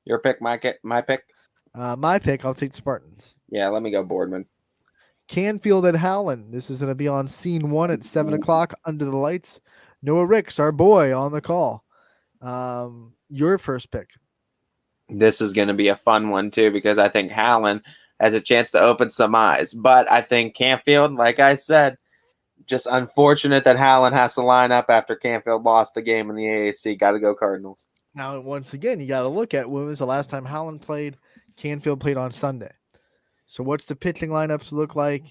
Your pick, my pick? My pick, I'll take Spartans. Yeah, let me go Boardman. Canfield at Howland. This is going to be on scene 1 at 7 o'clock under the lights. Noah Ricks, our boy, on the call. Your first pick. This is going to be a fun one, too, because I think Howland has a chance to open some eyes. But I think Canfield, like I said, just unfortunate that Howland has to line up after Canfield lost a game in the AAC. Got to go Cardinals. Now, once again, you got to look at when was the last time Howland played. Canfield played on Sunday. So what's the pitching lineups look like?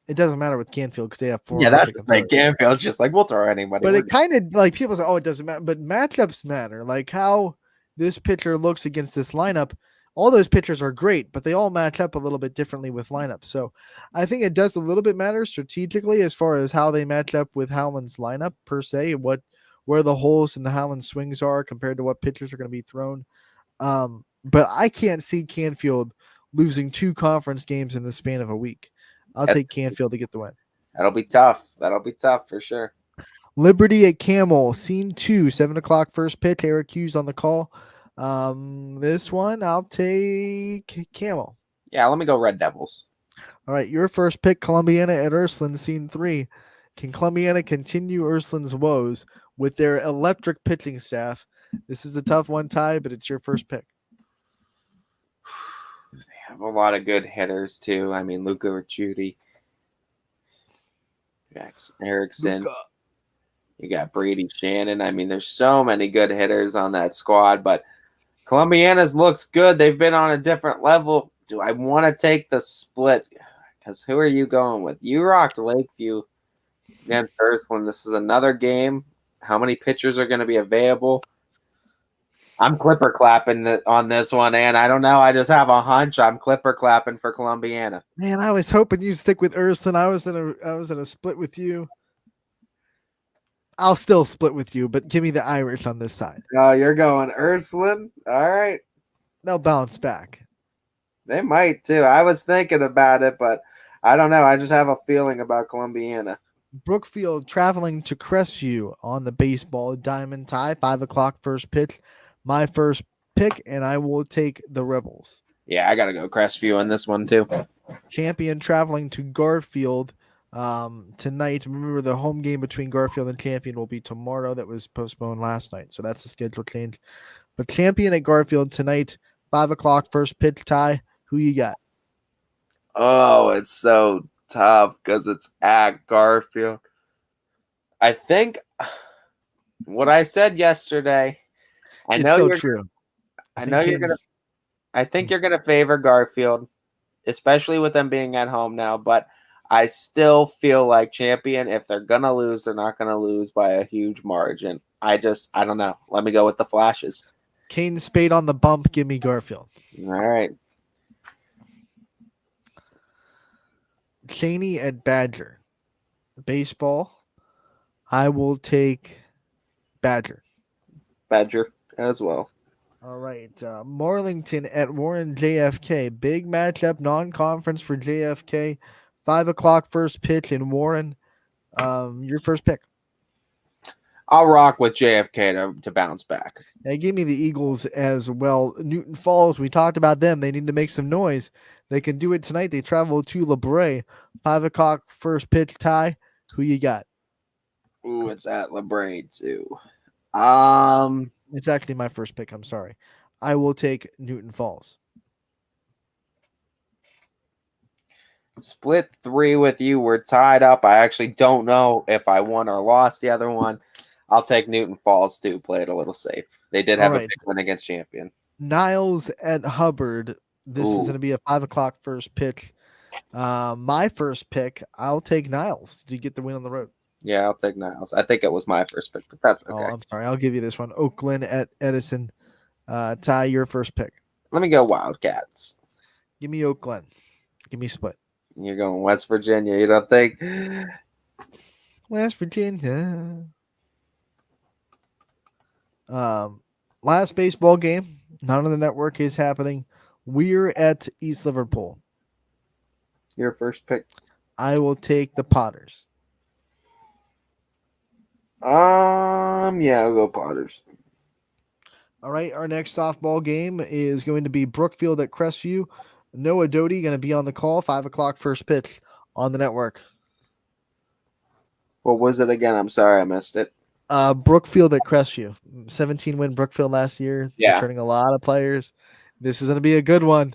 It doesn't matter with Canfield because they have 4. Yeah, that's the thing. Canfield's just like, we'll throw anybody. But it kind of like people say, oh, it doesn't matter. But matchups matter. Like how this pitcher looks against this lineup. All those pitchers are great, but they all match up a little bit differently with lineups. So I think it does a little bit matter strategically as far as how they match up with Howland's lineup per se, where the holes in the Howland swings are compared to what pitchers are going to be thrown. But I can't see Canfield losing 2 conference games in the span of a week. I'll take Canfield to get the win. That'll be tough. That'll be tough for sure. Liberty at Camel, scene 2, 7 o'clock first pitch. Eric Hughes on the call. This one, I'll take Camel. Yeah, let me go Red Devils. All right, your first pick, Columbiana at Ursuline, scene 3. Can Columbiana continue Ursuline's woes with their electric pitching staff? This is a tough one, Ty, but it's your first pick. They have a lot of good hitters, too. I mean, Luca Ricciuti, Erickson. You got Brady Shannon. I mean, there's so many good hitters on that squad, but Columbiana's looks good. They've been on a different level. Do I want to take the split? Because who are you going with? You rocked Lakeview against Ursuline. This is another game. how many pitchers are going to be available. I'm clipper clapping on this one, and I don't know. I just have a hunch. I'm clipper clapping for Columbiana. Man, I was hoping you'd stick with Urson. I was in a split with you. I'll still split with you, but give me the Irish on this side. Oh, you're going Ursuline? All right. They'll bounce back. They might too. I was thinking about it, but I don't know. I just have a feeling about Columbiana. Brookfield traveling to Crestview on the baseball diamond tie. 5 o'clock first pitch. My first pick, and I will take the Rebels. Yeah, I got to go Crestview on this one too. Champion traveling to Garfield tonight. Remember, the home game between Garfield and Champion will be tomorrow. That was postponed last night, so that's a schedule change. But Champion at Garfield tonight, 5 o'clock first pitch tie. Who you got? Oh, it's so tough because it's at Garfield. I think what I said yesterday. I It's know still you're true. I know you're gonna. I think you're gonna favor Garfield, especially with them being at home now. But I still feel like Champion, if they're gonna lose, they're not gonna lose by a huge margin. I don't know. Let me go with the Flashes. Kane Spade on the bump. Give me Garfield. All right. Cheney at Badger. Baseball. I will take Badger. Badger as well. All right. Marlington at Warren JFK. Big matchup, non-conference for JFK. 5 o'clock first pitch in Warren. Your first pick. I'll rock with JFK to bounce back. Now, give me the Eagles as well. Newton Falls, we talked about them. They need to make some noise. They can do it tonight. They travel to LeBray. 5 o'clock first pitch tie. Who you got? Ooh, it's at LeBray too. It's actually my first pick. I'm sorry. I will take Newton Falls. Split 3 with you. We're tied up. I actually don't know if I won or lost the other one. I'll take Newton Falls too. Play it a little safe. They did have a big win against Champion. Niles at Hubbard. This is going to be a 5 o'clock first pitch. My first pick, I'll take Niles. Did you get the win on the road? Yeah, I'll take Niles. I think it was my first pick, but that's okay. Oh, I'm sorry. I'll give you this one. Oakland at Edison. Ty, your first pick. Let me go Wildcats. Give me Oakland. Give me split. You're going West Virginia. You don't think? West Virginia. Last baseball game. None of the network is happening. We're at East Liverpool. Your first pick. I will take the Potters. Yeah, I'll go Potters. All right, our next softball game is going to be Brookfield at Crestview. Noah Doty going to be on the call. 5 o'clock first pitch on the network. What was it again? I'm sorry, I missed it. Brookfield at Crestview. 17-win Brookfield last year. Yeah. Returning a lot of players. This is going to be a good one.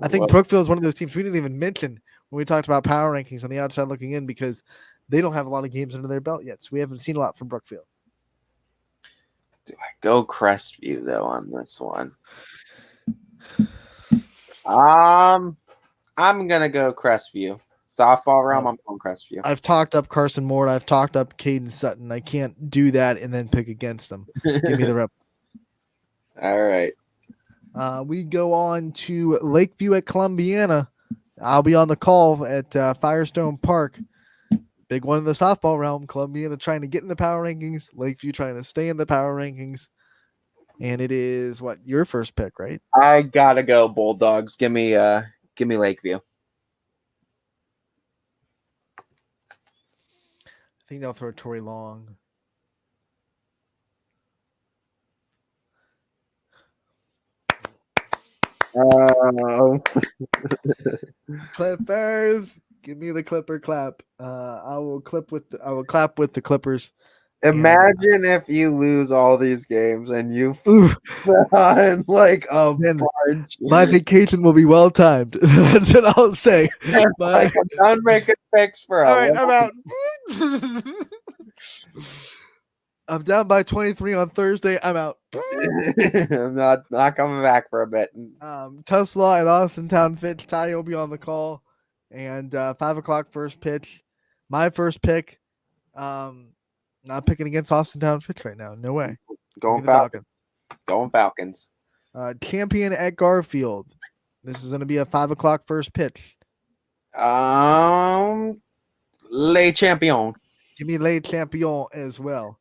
I think Brookfield is one of those teams we didn't even mention when we talked about power rankings on the outside looking in because they don't have a lot of games under their belt yet. So we haven't seen a lot from Brookfield. Do I go Crestview though on this one? I'm gonna go Crestview. Softball realm, I'm going Crestview. I've talked up Carson Moore. I've talked up Caden Sutton. I can't do that and then pick against them. Give me the rep. All right. We go on to Lakeview at Columbiana. I'll be on the call at Firestone Park. Big one in the softball realm. Columbiana trying to get in the power rankings. Lakeview trying to stay in the power rankings. And it is your first pick, right? I gotta go Bulldogs. Give me Lakeview. I think they'll throw Tory Long. Clippers. Give me the Clipper clap. I will clap with the Clippers. Imagine if you lose all these games and you on like a barge. My vacation will be well timed. That's what I'll say. Like I'm done making picks for all right, I'm out. I'm down by 23 on Thursday. I'm out. I'm not coming back for a bit. Tesla and Austin Town Fitch. Ty will be on the call. And 5 o'clock first pitch. My first pick. Not picking against Austin Town Fitch right now. No way. Going the Falcons. Going Falcons. Champion at Garfield. This is going to be a 5:00 first pitch. Le Champion. Give me Le Champion as well.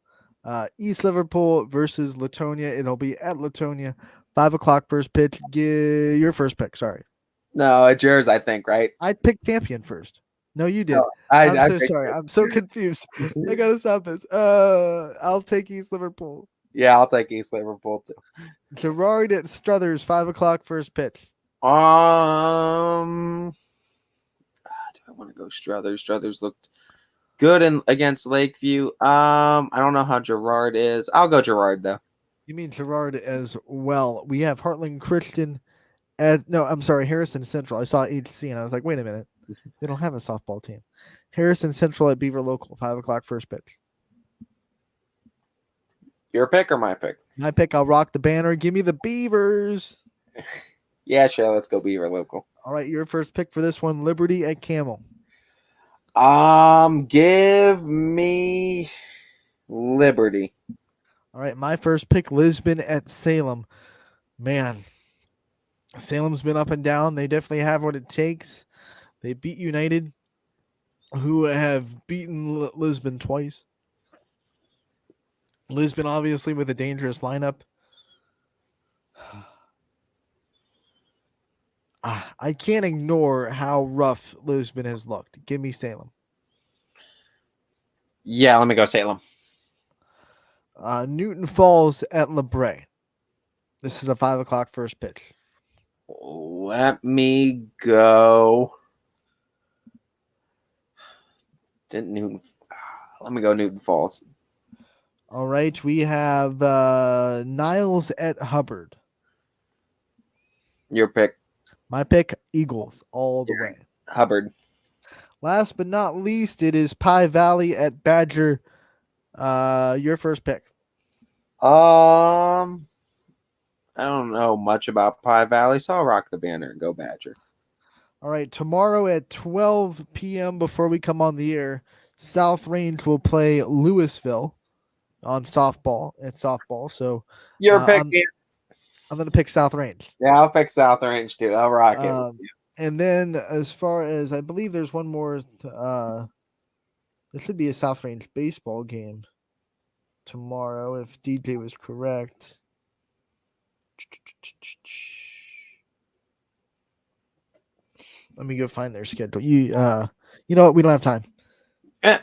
East Liverpool versus Latonia. It'll be at Latonia. 5:00 first pitch. Your first pick. Sorry. No, it's yours, I think, right? I picked Champion first. No, you did. No, I'm I so picked sorry. it. I'm so confused. I gotta stop this. I'll take East Liverpool. Yeah, I'll take East Liverpool too. Gerard at Struthers. 5:00 first pitch. Do I want to go Struthers? Struthers looked good against Lakeview. I don't know how Gerard is. I'll go Gerard though. You mean Gerard as well? We have Heartland Christian Harrison Central. I saw HC and I was like, wait a minute, they don't have a softball team. Harrison Central at Beaver Local. 5:00 first pitch. Your pick or my pick? My pick. I'll rock the banner. Give me the Beavers. Yeah, sure. Let's go Beaver Local. All right, your first pick for this one. Liberty at Camel. Give me Liberty. All right, my first pick, Lisbon at Salem. Man, Salem's been up and down. They definitely have what it takes. They beat United, who have beaten Lisbon twice. Lisbon, obviously, with a dangerous lineup. I can't ignore how rough Lisbon has looked. Give me Salem. Yeah, let me go Salem. Newton Falls at LeBray. This is a 5:00 first pitch. Let me go. Let me go Newton Falls. All right, we have Niles at Hubbard. Your pick. My pick, Eagles, all the way. Hubbard. Last but not least, it is Pie Valley at Badger. Your first pick. I don't know much about Pie Valley, so I'll rock the banner and go Badger. All right, tomorrow at 12 p.m. before we come on the air, South Range will play Louisville on softball. It's softball, so your pick. I'm going to pick South Range. Yeah, I'll pick South Range too. I'll rock it. And then as far as I believe there's one more, there should be a South Range baseball game tomorrow if DJ was correct. Let me go find their schedule. You know what? We don't have time.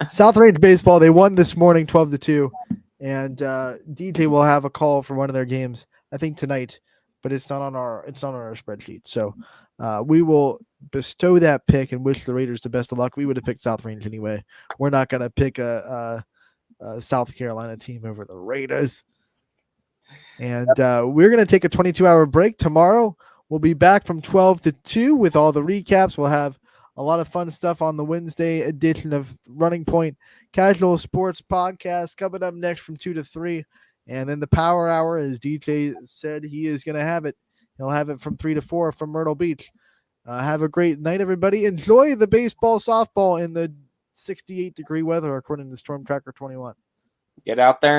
South Range baseball. They won this morning, 12-2, and DJ will have a call for one of their games. I think tonight, but it's not on our spreadsheet. So we will bestow that pick and wish the Raiders the best of luck. We would have picked South Range anyway. We're not going to pick a South Carolina team over the Raiders. And we're going to take a 22-hour break tomorrow. We'll be back from 12 to 2 with all the recaps. We'll have a lot of fun stuff on the Wednesday edition of Running Point Casual Sports Podcast coming up next from 2 to 3. And then the Power Hour, as DJ said, he is going to have it. He'll have it from 3 to 4 from Myrtle Beach. Have a great night, everybody. Enjoy the baseball, softball in the 68-degree weather, according to Storm Tracker 21. Get out there and